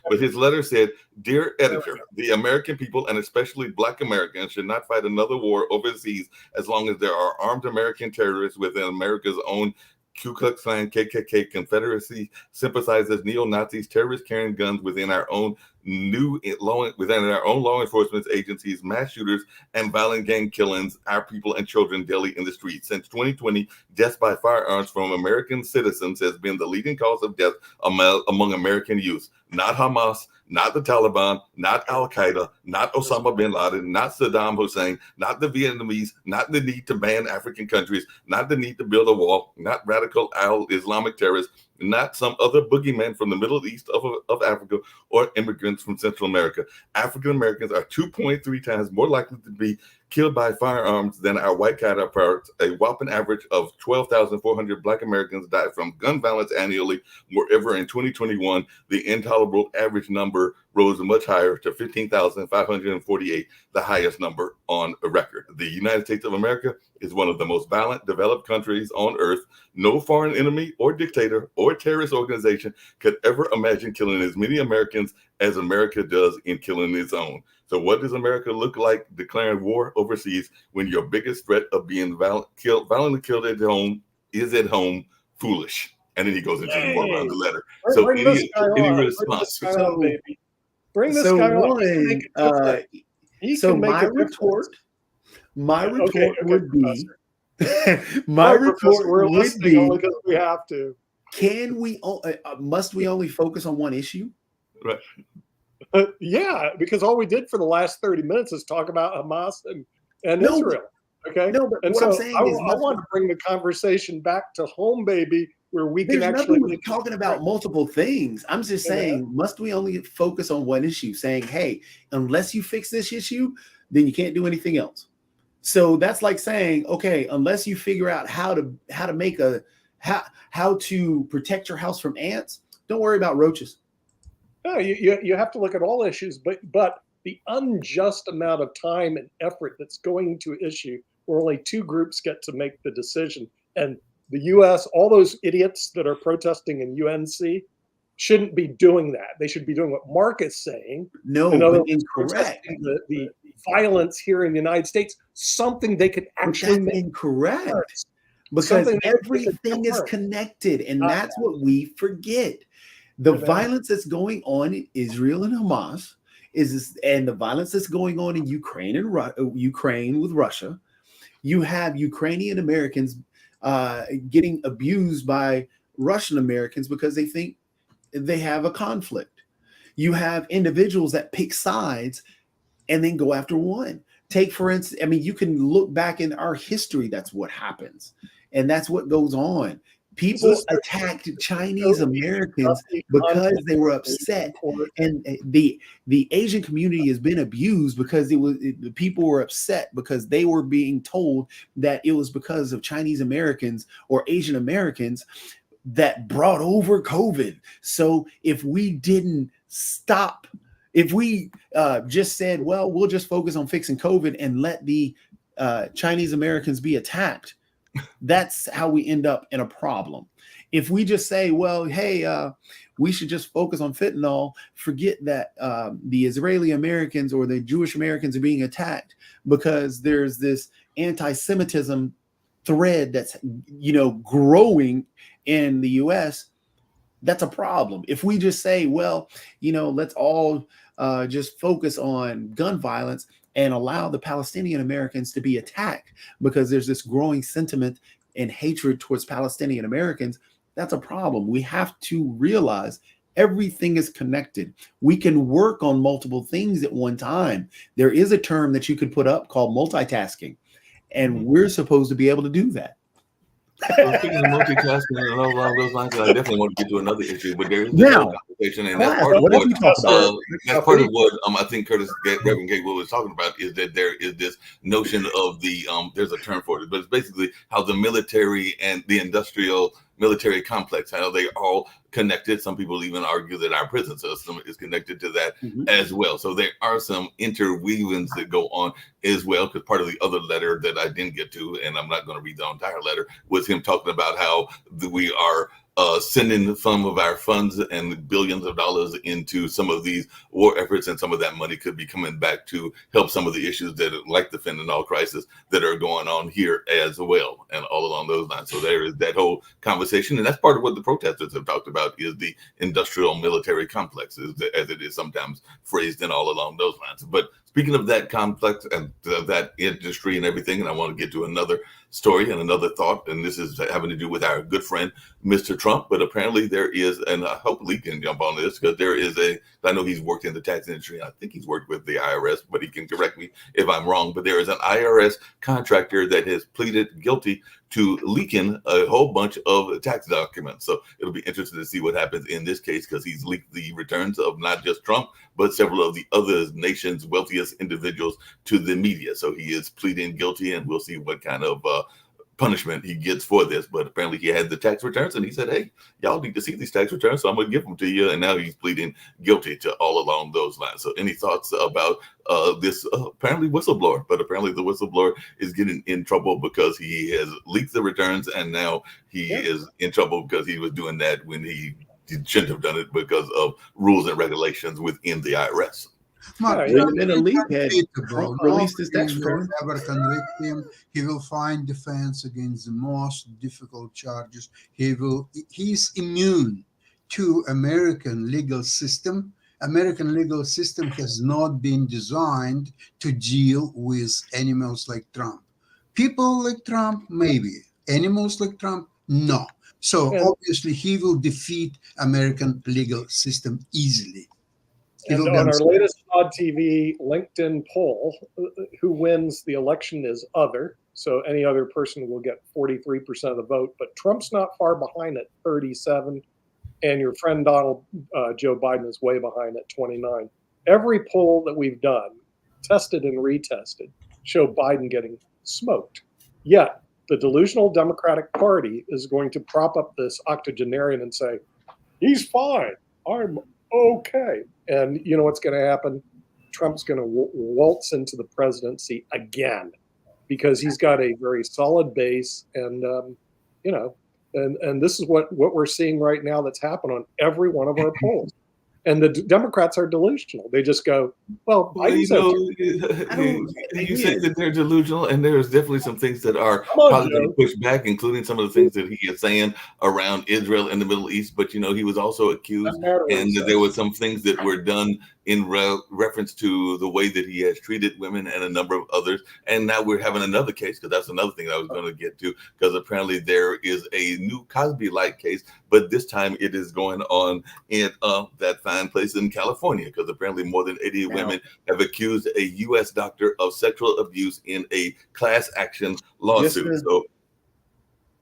But his letter said, "Dear editor, the American people and especially Black Americans should not fight another war overseas as long as there are armed American terrorists within America's own Ku Klux Klan, KKK, Confederacy sympathizers, neo-Nazis, terrorists carrying guns within our own within our own law enforcement agencies, mass shooters, and violent gang killings, our people and children daily in the streets. Since 2020, deaths by firearms from American citizens has been the leading cause of death among American youth. Not Hamas, not the Taliban, not Al-Qaeda, not Osama bin Laden, not Saddam Hussein, not the Vietnamese, not the need to ban African countries, not the need to build a wall, not radical Islamic terrorists, not some other boogeyman from the Middle East of Africa or immigrants from Central America. African Americans are 2.3 times more likely to be killed by firearms than our white counterparts. A whopping average of 12,400 Black Americans died from gun violence annually. Moreover, in 2021, the intolerable average number rose much higher to 15,548, the highest number on a record. The United States of America is one of the most violent developed countries on earth. No foreign enemy or dictator or terrorist organization could ever imagine killing as many Americans as America does in killing its own. So what does America look like declaring war overseas when your biggest threat of being violently killed at home is at home? Foolish. And then he goes into more around the letter. So bring any this guy on. response? Bring this so guy on. one, so my retort would be, my retort would be, only because we have to. Can we? Must we only focus on one issue? Right. Yeah, because all we did for the last 30 minutes is talk about Hamas and Israel. Okay. No, but and what so I'm saying I is, want to bring the conversation back to home, baby, where we can there's actually nothing talking about multiple things. I'm just saying, must we only focus on one issue? Saying, hey, unless you fix this issue, then you can't do anything else. So that's like saying, okay, unless you figure out how to make how to protect your house from ants, don't worry about roaches. No, you have to look at all issues, but the unjust amount of time and effort that's going into issue where only two groups get to make the decision. And the U.S., all those idiots that are protesting in UNC shouldn't be doing that. They should be doing what Mark is saying. No, but incorrect. The violence here in the United States, something they could actually make incorrect. Because everything is connected, and that's what we forget. The violence that's going on in Israel and Hamas and the violence that's going on in Ukraine and Ukraine with Russia. You have Ukrainian Americans getting abused by Russian Americans because they think they have a conflict. You have individuals that pick sides and then go after one. Take, for instance, I mean, you can look back in our history. That's what happens. And that's what goes on. People attacked Chinese Americans because they were upset, and the Asian community has been abused because the people were upset because they were being told that it was because of Chinese Americans or Asian Americans that brought over COVID. So if we didn't stop, if we just said, well, we'll just focus on fixing COVID and let the Chinese Americans be attacked, that's how we end up in a problem. If we just say, well, hey, we should just focus on fentanyl, forget that the Israeli Americans or the Jewish Americans are being attacked because there's this anti-Semitism thread that's, growing in the US, that's a problem. If we just say, well, let's all just focus on gun violence and allow the Palestinian Americans to be attacked because there's this growing sentiment and hatred towards Palestinian Americans, that's a problem. We have to realize Everything is connected. We can work on multiple things at one time. There is a term that you could put up called multitasking, and we're supposed to be able to do that. Well, speaking of multitasking and all along those lines, I definitely want to get to another issue, but there is Now, another conversation, and class, that's part of what what did we talk about? that's part of what I think Reverend Gatewood was talking about, is that there is this notion of the there's a term for it, but it's basically how the military and the industrial military complex, how they all connected. Some people even argue that our prison system is connected to that as well. So there are some interweavings that go on as well, because part of the other letter that I didn't get to, and I'm not going to read the entire letter, was him talking about how we are sending some of our funds and billions of dollars into some of these war efforts, and some of that money could be coming back to help some of the issues that, like the fentanyl crisis, that are going on here as well, and all along those lines. So there is that whole conversation, and that's part of what the protesters have talked about, is the industrial military complex, as it is sometimes phrased, and all along those lines. But speaking of that complex and that industry and everything, and I want to get to another story and another thought, and this is having to do with our good friend, Mr. Trump. But apparently there is, and I hope Lee can jump on this, because there is I know he's worked in the tax industry, and I think he's worked with the IRS, but he can correct me if I'm wrong. But there is an IRS contractor that has pleaded guilty to leaking a whole bunch of tax documents. So it'll be interesting to see what happens in this case, because he's leaked the returns of not just Trump, but several of the other nation's wealthiest individuals to the media. So he is pleading guilty, and we'll see what kind of punishment he gets for this. But apparently he had the tax returns, and he said, hey, y'all need to see these tax returns, so I'm going to give them to you. And now he's pleading guilty to all along those lines. So any thoughts about this apparently whistleblower? But apparently the whistleblower is getting in trouble because he has leaked the returns, and now he is in trouble because he was doing that when he shouldn't have done it, because of rules and regulations within the IRS. When a leak had Trump released his tax return, ever convict him, he will find defense against the most difficult charges. He's immune to American legal system. American legal system has not been designed to deal with animals like Trump. People like Trump, maybe. Animals like Trump, no. So obviously he will defeat American legal system easily. And on our latest Pod TV LinkedIn poll, who wins the election is other. So any other person will get 43% of the vote, but Trump's not far behind at 37, and your friend Joe Biden is way behind at 29. Every poll that we've done, tested and retested, show Biden getting smoked. Yet the delusional Democratic Party is going to prop up this octogenarian and say, he's fine, I'm okay. And you know what's going to happen? Trump's going to waltz into the presidency again, because he's got a very solid base. And, and this is what we're seeing right now that's happened on every one of our polls. And the Democrats are delusional. They just go, well, you say that they're delusional, and there's definitely some things that are probably going to push back, including some of the things that he is saying around Israel and the Middle East. But, he was also accused, and there were some things that were done in reference to the way that he has treated women and a number of others. And now we're having another case, because that's another thing I was going to get to, because apparently there is a new Cosby-like case, but this time it is going on in that fine place in California, because apparently more than 80 women have accused a U.S. doctor of sexual abuse in a class action lawsuit.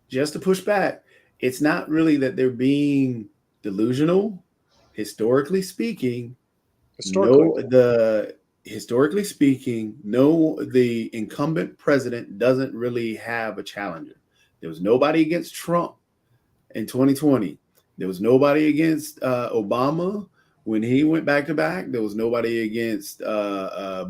Just to push back, it's not really that they're being delusional. Historically speaking, the incumbent president doesn't really have a challenger. There was nobody against Trump in 2020. There was nobody against Obama when he went back to back. There was nobody against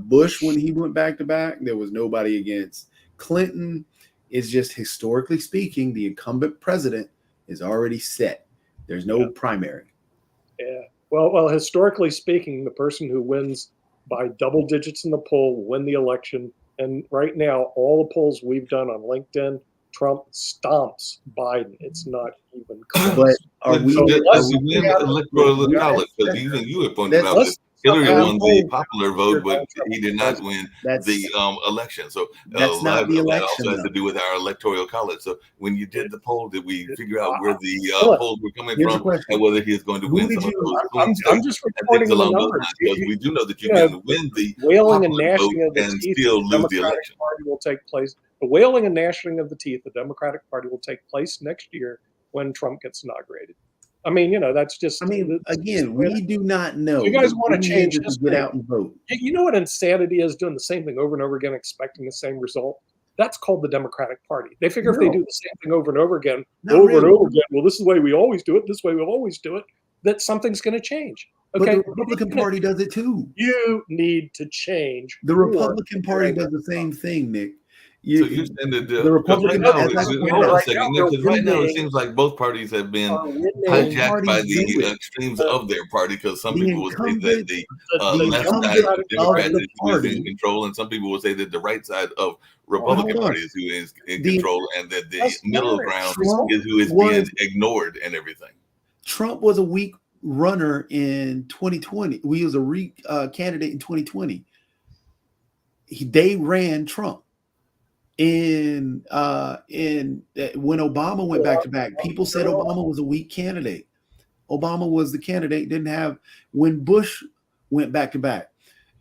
Bush when he went back to back. There was nobody against Clinton. It's just, historically speaking, the incumbent president is already set. There's no primary. Yeah. Well, historically speaking, the person who wins by double digits in the poll will win the election. And right now, all the polls we've done on LinkedIn, Trump stomps Biden. It's not even close. But are we electoral college? Because even you have pointed out that Hillary I'm won the told- popular vote, but he did not win That's the election. So that's not the that election, also has to though. do with our electoral college. So when you did the poll, did we figure out where the Look, polls were coming here's the from question. and whether he is going to Who win did some of you- those I'm swing states just and reporting things the along those numbers. lines? Because we do know that you You know, can win the wailing and popular gnashing vote of the and teeth still of lose the the Democratic election. Party will take place. The wailing and gnashing of the teeth of the Democratic Party will take place next year when Trump gets inaugurated. I mean, that's just. I mean, again, we do not know. You guys The wanna key is change to history. get out and vote. You know what insanity is? Doing the same thing over and over again, expecting the same result. That's called the Democratic Party. They figure if they No. do the same thing over and over again, Not over really. and over again, well, this is the way we always do it. This way we'll always do it. That something's going to change. But Okay, the Republican Party does it too. you need to change. The your Republican Party does the same thing, Nick. You, So you're saying that the Republican- right now, as I pointed hold on out, a second, because right now it winning- seems like both parties have been are winning hijacked by parties do the it. extremes of their party. Because some The people will say that incumbent- the the left side of Democratic the Democrat of the is who is in party. control, and some people will say that the right side of Republican hold on. Party is who is in The- control, and that the That's middle not ground Trump is who is was- being ignored and everything. Trump was a weak runner in 2020. We was a weak candidate in 2020. They ran Trump. When Obama went back to back, people said Obama was a weak candidate. Obama was the candidate, didn't have. When Bush went back to back,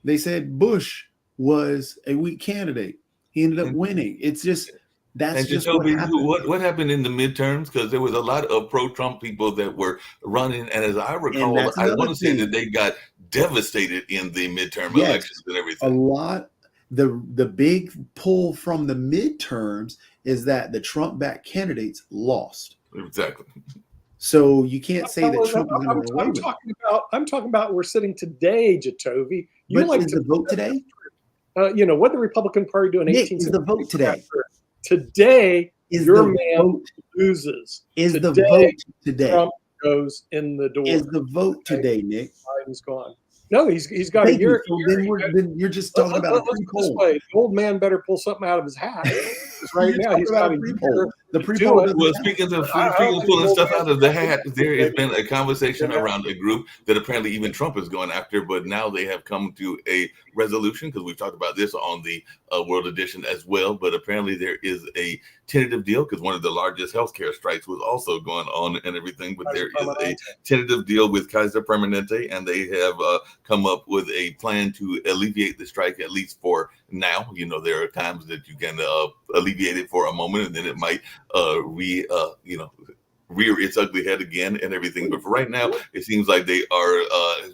they said Bush was a weak candidate. He ended up winning. It's just that's And just what Jacoby, happened. what happened in the midterms? Because there was a lot of pro-Trump people that were running, and as I recall, that's I another want to say thing. that they got devastated in the midterm Yes. elections and A everything. lot. The big pull from the midterms is that the Trump-backed candidates lost. Exactly. So you can't say that Trump is going to run away I'm with it. talking about where sitting today, Jatovi. You But like is to the vote today? what did the Republican Party do in Nick, 18? is the vote today? Today, Is your the man vote? loses. Is the Today, vote today? Trump goes in the door. Is the vote today, Nick? Biden's gone. No, he's got Thank a year. you. So then you're just talking about a Let's put it this pre-poll. way. The old man better pull something out of his hat. 'Cause right You're now, talking he's about got a a pre-poll. year. The do pre-poll it. doesn't Well, count. speaking of I don't pulling think stuff we'll out of the hat, get- there has been a conversation around a group that apparently even Trump is going after, but now they have come to a resolution because we've talked about this on the World Edition as well. But apparently there is a tentative deal because one of the largest healthcare strikes was also going on and everything. But there is a tentative deal with Kaiser Permanente, and they have come up with a plan to alleviate the strike, at least for now. There are times that you can alleviate it for a moment, and then it might rear its ugly head again and everything. But for right now, it seems like they are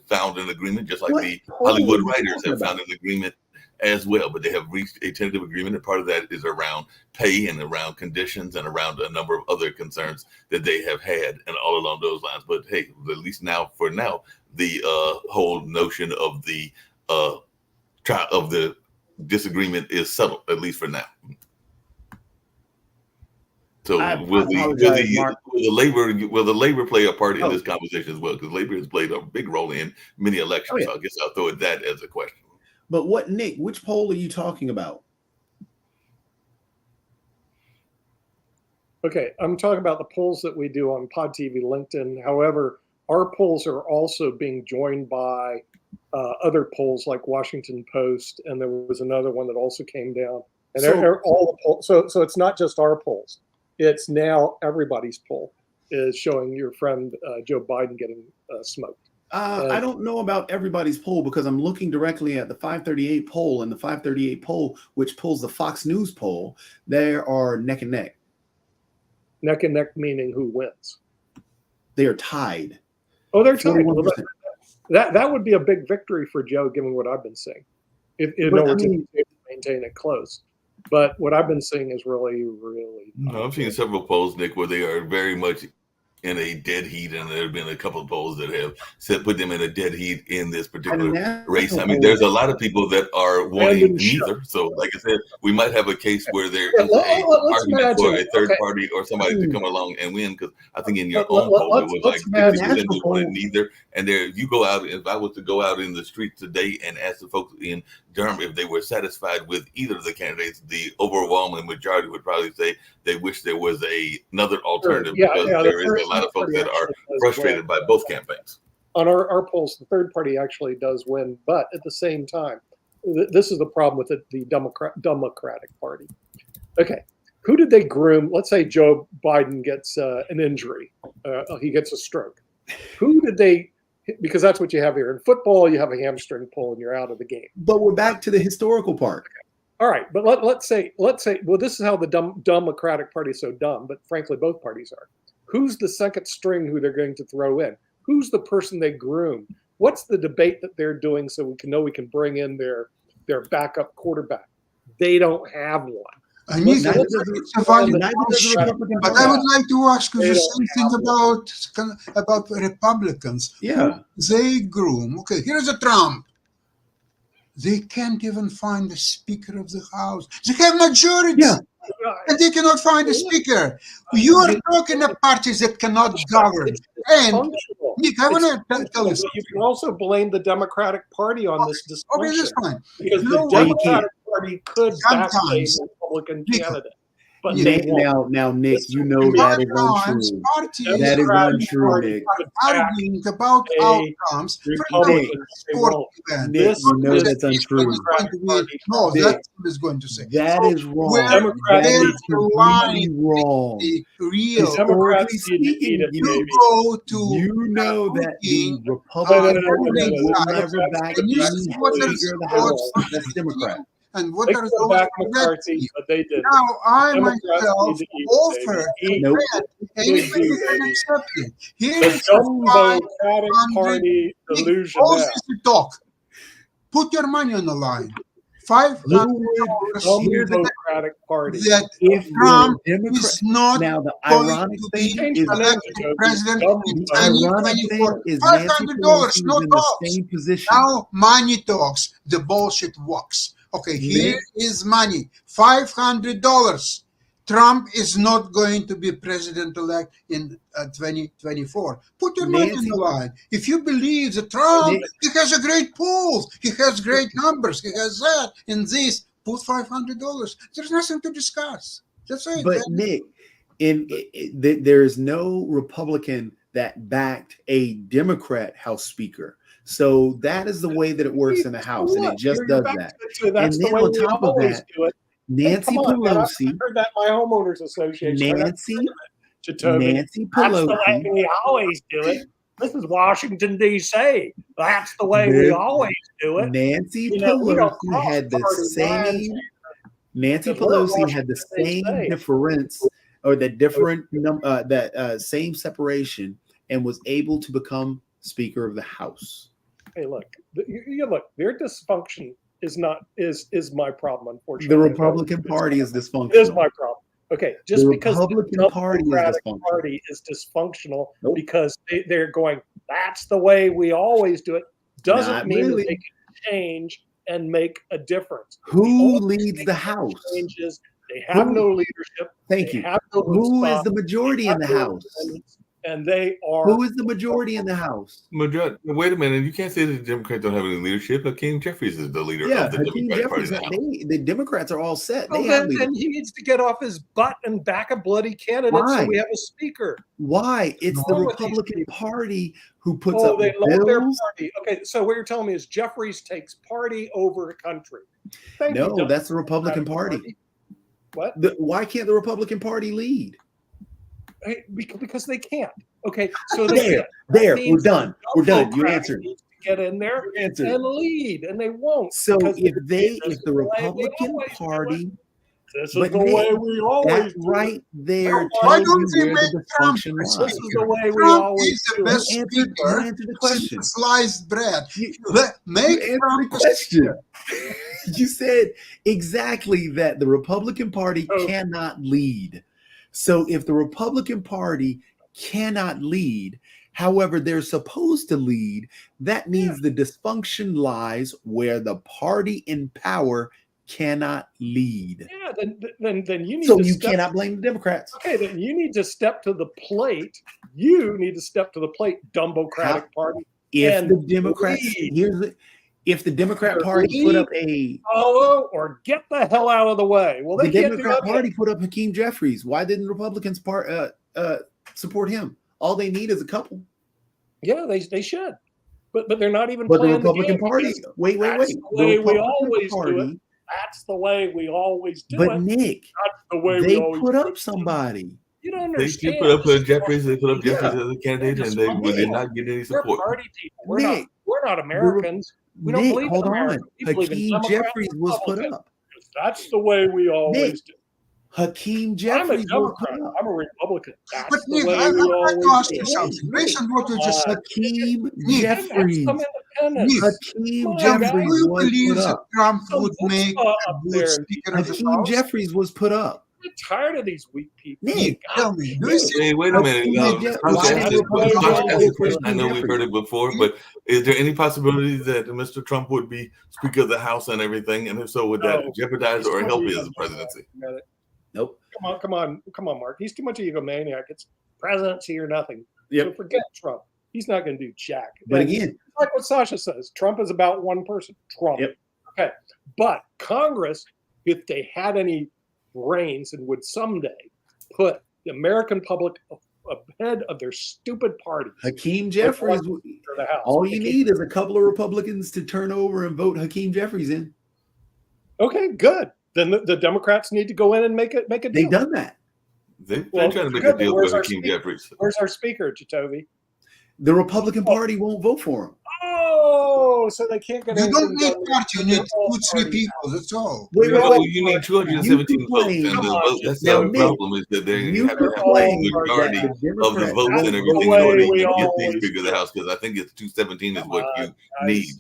found an agreement, just like What the poll Hollywood are you writers talking have found an agreement as well. But they have reached a tentative agreement, and part of that is around pay and around conditions and around a number of other concerns that they have had, and all along those lines. But hey, at least for now, the whole notion of the disagreement is settled, at least for now. So will the labor play a part in this conversation as well? Because labor has played a big role in many elections. So I guess I'll throw that as a question. But Nick, which poll are you talking about? Okay, I'm talking about the polls that we do on Pod TV, LinkedIn. However, our polls are also being joined by other polls like Washington Post, and there was another one that also came down. And they're all the polls. So it's not just our polls. It's now everybody's poll is showing your friend Joe Biden getting smoked. I don't know about everybody's poll because I'm looking directly at the 538 poll, and the 538 poll, which pulls the Fox News poll, there are neck and neck. Neck and neck meaning who wins? They are tied. Oh, they're tied. 41%. Well, that would be a big victory for Joe, given what I've been seeing. If maintain it close. But what I've been seeing is really, really. No, I've seen several polls, Nick, where they are very much in a dead heat, and there have been a couple of polls that have put them in a dead heat in this particular race. I mean, there's a lot of people that are wanting neither. So, like I said, we might have a case where there is an argument for a third party or somebody to come along and win. Because I think in your own poll, it was like 50% who wanted neither. And there, you go out. If I was to go out in the street today and ask the folks in Durham if they were satisfied with either of the candidates, the overwhelming majority would probably say they wish there was another alternative because there is a lot of folks that are frustrated by both campaigns. on our polls, the third party actually does win, but at the same time, this is the problem with the Democratic Party. Okay, who did they groom? Let's say Joe Biden gets an injury, he gets a stroke. Who did they? Because that's what you have here in football. You have a hamstring pull and you're out of the game. But we're back to the historical part. All right, but let's say, well, this is how the Democratic Party is so dumb, but frankly, both parties are. Who's the second string who they're going to throw in? Who's the person they groom? What's the debate that they're doing so we can know we can bring in their backup quarterback? They don't have one. I need Neither to, does the- it's a valid neither does the question, Republican but Party. I would like to ask you They the don't same thing about Republicans. Yeah. They groom. Okay, here's a Trump. They can't even find the Speaker of the House. They have majority. Yeah. And they cannot find a speaker. You are talking of parties that cannot govern. And Functional. Nick, I want to tell you But something. you can also blame the Democratic Party on this Okay, dysfunction that's fine. because No, the you Democratic Party could back a Sometimes. Republican Nick, candidate, but Nick, they won't. Now, Nick, you know that is Sometimes untrue. parties That is Democratic untrue, Party Nick. could back arguing about a outcomes. For example, Republican. They sport won't. event. Nick, This you know is that's the untrue. Democratic Party. No, Nick, that's what is going to say. That So is wrong. where Democrats That need is the completely line wrong. the real The Democrats Historically need to eat speaking, it, you baby. you go to You know that the looking Republican No. Party will Democrats never back and you any see what the Speaker of the sports House that's Democrat. and what They are could those back that McCarthy, see? but they didn't. Now I Democrats myself need to eat, offer baby. Eat. Nope. that Good anybody you, can baby. accept it. Here The is why Democratic Party all delusion. this to talk. Put your money on the line. $500 here's the Democratic Party. that If Trump the Democrat, is not now the going ironic to thing be is my name elected to president Dumb in the ironic 2024. thing is Nancy $500, Pelosi no is in the talks. same position. Now money talks, the bullshit walks. Okay, here is money, $500. Trump is not going to be president-elect in 2024. Put your money on Nancy- the line. If you believe that Trump, he has a great polls, he has great numbers, he has that and this, put $500. There's nothing to discuss. That's it. But Nick, there is no Republican that backed a Democrat House Speaker. So that is the way that it works in the House, and it just You're does back that. to it. That's And the then way on we top of always that, do it. Nancy Come on, man, I Pelosi, heard that in my homeowners association. Nancy Jacoby. Nancy That's the way Pelosi, we always do it. This is Washington, D.C. That's the way we Nick, always do it. Nancy You know, we don't Pelosi had the cross-party lines same. Nancy because we're Pelosi had the Washington, same D.C. difference or the different same separation, and was able to become Speaker of the House. Hey, look, you look. Their dysfunction is my problem. Unfortunately, The Republican Party is It is dysfunctional. my problem. Okay, just The because Republican the Party is Democratic dysfunctional. Party is dysfunctional Nope. because they're going, that's the way we always do it, doesn't Not mean really. that they can change and make a difference. Who only leads thing the that House? Changes. They have Who- no leadership. Thank They you. have no Who is spot, the majority in the have no House? independence, and they are. Who is the majority in the House? Majority, wait a minute. You can't say that the Democrats don't have any leadership. Hakeem Jeffries is the leader Yeah, of the Hakeem Democratic Party Jeffries. now. The Democrats are all set. Well, They have then leaders. he needs to get off his butt and back a bloody candidate Why? so we have a speaker. Why? It's the Wrong with these Republican people. Party who puts Oh, up they love their bills. party. Okay, so what you're telling me is Jeffries takes party over country. Thank No, you, that's the Republican Party. What? Why can't the Republican Party lead? Hey, because they can't. Okay, so they There, can't. there, means we're done. We're done. You Democrats answered. need to get in there You answered. and lead, and they won't. So because if this the is the way we Republican always do Party, This is but the Nick, way we always that do right there Why tells don't you they where make the Trump dysfunction This lies. is the way we Trump always is the do best You answered speaker the question. since sliced bread. You Make answered Trump the a question. You said exactly that the Republican Party Oh. cannot lead. So if the Republican Party cannot lead, however, they're supposed to lead, that means the dysfunction lies where the party in power cannot lead. Yeah, then you need So to you step cannot blame the Democrats. Okay, then you need to step to the plate. You need to step to the plate, Democratic Party. If And the Democrats, lead. if the Democrat Party put up a Follow or get the hell out of the way. Well, they the can't do Democrat that. Party put up Hakeem Jeffries. Why didn't Republicans support him? All they need is a couple. Yeah, they should. but they're not even But the playing Republican game Party, because wait. that's the The way we Republican always do Party, it. That's the way we always do but it. Nick, That's the way we they always put do up it. somebody. You don't They understand. did put up This is Jeffries. They put up Yeah. Jeffries as a candidate, and they did not get any We're support. party people. We're Nick, not Americans. We don't Nick, believe in hold on. America. We believe in Hakeem Democrat Jeffries was put Republican. up. That's the way we always do. Hakeem I'm a Jeffries was put Democrat. up. I'm a Republican. That's But the Nick, way I'm we trying to always ask do you it. something. Based on what you just said, Hakeem Nick, Jeffries. Have some independence. Nick, Hakeem Come on, do Jeffries guys. you was believe put that up. Trump Some would make chutzpah a up good there. Speaker of the Hakeem House? Jeffries was put up. I'm tired of these weak people. Nick, Tell me, do you see? Hey, wait a minute. Hakeem Sasha why asked did this- Republicans Sasha vote asked this for question. I know Hakeem we've heard it before, but is there any possibility that Mr. Trump would be Speaker of the House and everything? And if so, would that No. jeopardize or help his presidency? Nope. Come on, Mark. He's too much of an egomaniac. It's presidency or nothing. Yep. So forget Trump. He's not going to do jack. But And again, like what Sasha says, Trump is about one person. Trump. Yep. Okay. But Congress, if they had any brains and would someday put the American public ahead of their stupid party Hakeem Jeffries, for the House. all you need is a couple of Republicans to turn over and vote Hakeem Jeffries in. Okay, good. Then the Democrats need to go in and make a They've deal. done that. They're Well, trying to make good, a deal where's with our Hakeem speaker? Jeffries. Where's our speaker, Jatovi? The Republican Party won't vote for him. Oh, so they can't get You anything don't need done. party, you need All 2-3 parties. people, that's all. Wait, You need 217 You votes, and complain- the vote, that's Now, the Nick, problem is that they you have to have a complain majority that the of the Democrats votes won't and vote everything in way order we to get the always Speaker of the do. House, because I think it's 217 is Come what on, you guys. need.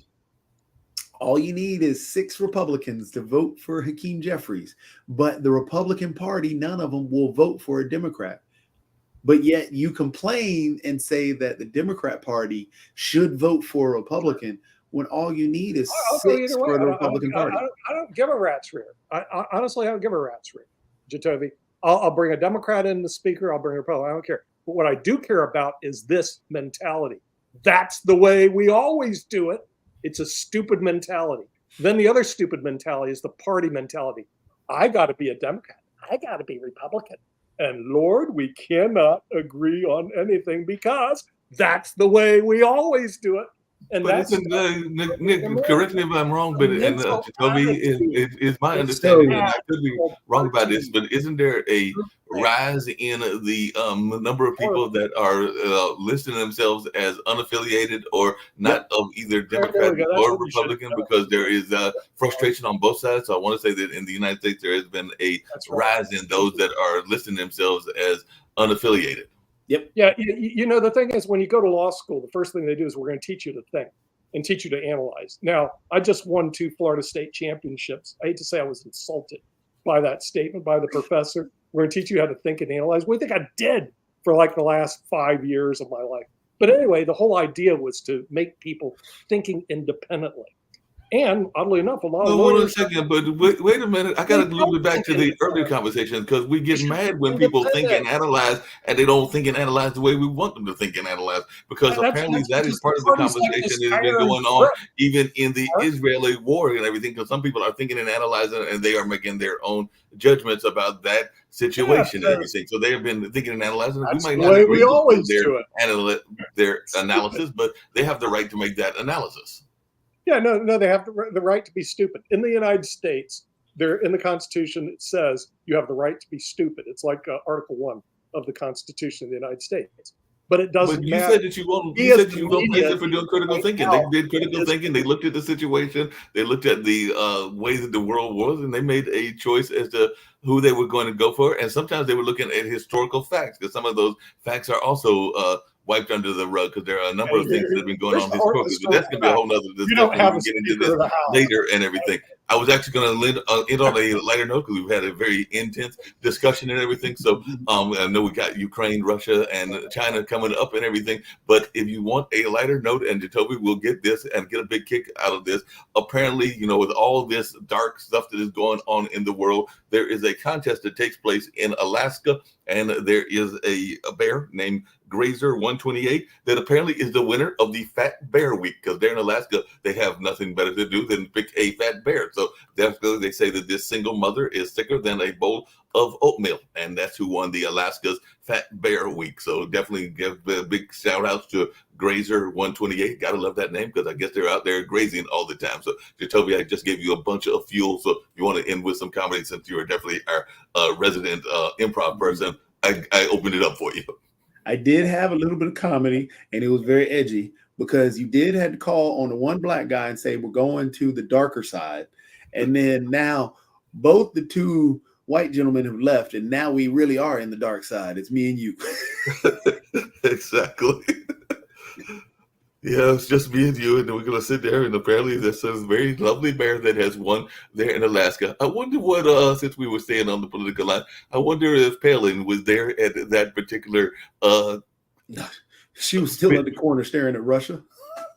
All you need is 6 Republicans to vote for Hakeem Jeffries, but the Republican Party, none of them will vote for a Democrat. But yet you complain and say that the Democrat Party should vote for a Republican when all you need is I'll go 6 either way. for the I Republican Party. don't give a rat's rear. I honestly, I don't give a rat's rear, Jatovi. I'll bring a Democrat in the speaker. I'll bring a Republican. I don't care. But what I do care about is this mentality. That's the way we always do it. It's a stupid mentality. Then the other stupid mentality is the party mentality. I got to be a Democrat. I got to be Republican. And Lord, we cannot agree on anything because that's the way we always do it. And But that's isn't, Nick, correct me if I'm wrong, but mental Jacoby, attitude. is my It's understanding, so and I could be wrong about this, but isn't there a rise in the number of people that are listing themselves as unaffiliated or not of either Democrat go. That's or what we should Republican have done. because there is frustration on both sides? So I want to say that in the United States there has been a That's right. rise in those that are listing themselves as unaffiliated. Yeah, you know, the thing is, when you go to law school, the first thing they do is we're going to teach you to think and teach you to analyze. Now, I just won 2 Florida State championships. I hate to say I was insulted by that statement by the professor. We're going to teach you how to think and analyze. What do you think I did for like the last 5 years of my life? But anyway, the whole idea was to make people thinking independently. And oddly enough, a lot of Well, hold on a lawyers. second, but wait a minute. I got to loop it back to the earlier conversation because we get mad when people think and analyze and they don't think and analyze the way we want them to think and analyze because And that's- apparently that's that is just part of the parties like conversation this that has been iron going on grip. even in the Mark? Israeli war and everything because some people are thinking and analyzing and they are making their own judgments about that situation and everything. So they have been thinking and analyzing. That's We might the not way agree we with always do it. their analysis, but they have the right to make that analysis. Yeah, no, they have the right to be stupid. In the United States, there in the Constitution, it says you have the right to be stupid. It's like Article 1 of the Constitution of the United States. But it doesn't But you matter. said that you won't. He You is said that you won't media. praise it for doing critical thinking. They did critical thinking. They looked at the situation. They looked at the way that the world was, and they made a choice as to who they were going to go for. And sometimes they were looking at historical facts because some of those facts are also wiped under the rug because there are a number of things that have been going on historically. But that's going to be a whole nother discussion. You don't have We a can get into Speaker of this the House. later and everything. I was actually going to end on a lighter note because we've had a very intense discussion and everything. So I know we got Ukraine, Russia, and China coming up and everything. But if you want a lighter note, and Jacoby will get this and get a big kick out of this. Apparently, you know, with all this dark stuff that is going on in the world, there is a contest that takes place in Alaska, and there is a bear named Grazer 128 that apparently is the winner of the Fat Bear Week because there in Alaska they have nothing better to do than pick a fat bear. So definitely they say that this single mother is sicker than a bowl of oatmeal, and that's who won the Alaska's Fat Bear Week. So definitely give a big shout outs to Grazer 128. Gotta love that name because I guess they're out there grazing all the time. So Jacoby, I just gave you a bunch of fuel. So if you want to end with some comedy, since you are definitely our resident improv person, I opened it up for you. I did have a little bit of comedy, and it was very edgy because you did have to call on the one black guy and say, we're going to the darker side. And then now both the two white gentlemen have left, and now we really are in the dark side. It's me and you. Exactly. Yeah, it's just me and you, and we're going to sit there, and apparently there's a very lovely bear that has won there in Alaska. I wonder what, since we were staying on the political line, I wonder if Palin was there at that particular... She was still in the corner staring at Russia.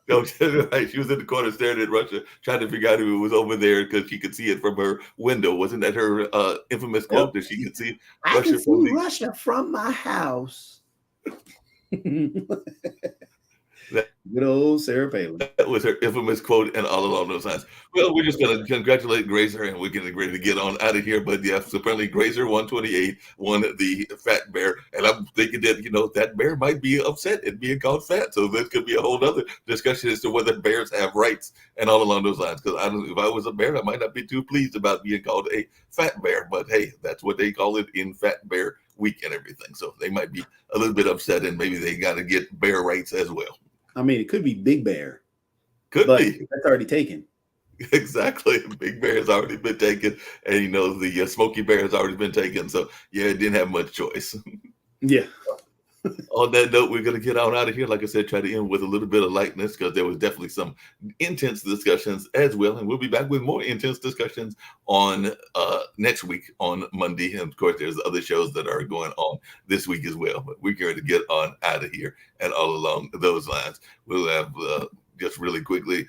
No, right. She was in the corner staring at Russia, trying to figure out who was over there because she could see it from her window. Wasn't that her infamous quote that she could see Russia from Russia from my house? Good old Sarah Palin. That was her infamous quote, and all along those lines. Well, we're just going to congratulate Grazer, and we're getting ready to get on out of here. But yes, apparently Grazer 128 won the Fat Bear, and I'm thinking that that bear might be upset at being called fat. So this could be a whole other discussion as to whether bears have rights and all along those lines. Because if I was a bear, I might not be too pleased about being called a fat bear. But hey, that's what they call it in Fat Bear Week and everything. So they might be a little bit upset, and maybe they got to get bear rights as well. I mean, it could be Big Bear. Could be. That's already taken. Exactly. Big Bear has already been taken. And, the Smoky Bear has already been taken. So, yeah, it didn't have much choice. Yeah. On that note, we're going to get on out of here. Like I said, try to end with a little bit of lightness because there was definitely some intense discussions as well. And we'll be back with more intense discussions on next week on Monday. And, of course, there's other shows that are going on this week as well. But we're going to get on out of here. And all along those lines, we'll have just really quickly.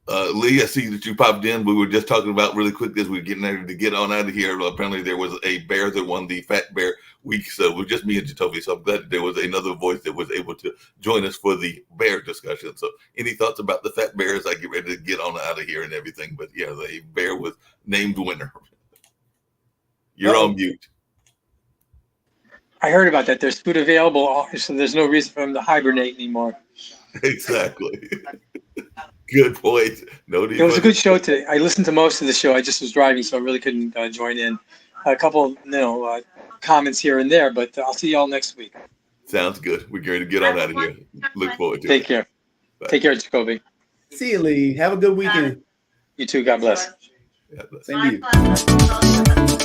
Lee, I see that you popped in. We were just talking about really quick as we were getting ready to get on out of here. Apparently, there was a bear that won the Fat Bear Week. So it was just me and Jacoby. So I'm glad that there was another voice that was able to join us for the bear discussion. So any thoughts about the Fat Bear as I get ready to get on out of here and everything? But yeah, the bear was named winner. You're on mute. I heard about that. There's food available, so there's no reason for him to hibernate anymore. Exactly. Good point. It was a good show today. I listened to most of the show. I just was driving, so I really couldn't join in. A couple, comments here and there, but I'll see y'all next week. Sounds good. We're going to get on out of here. Look forward to it. Take care. Bye. Take care, Jacoby. See you, Lee. Have a good weekend. You too. God bless. God bless. Same to you.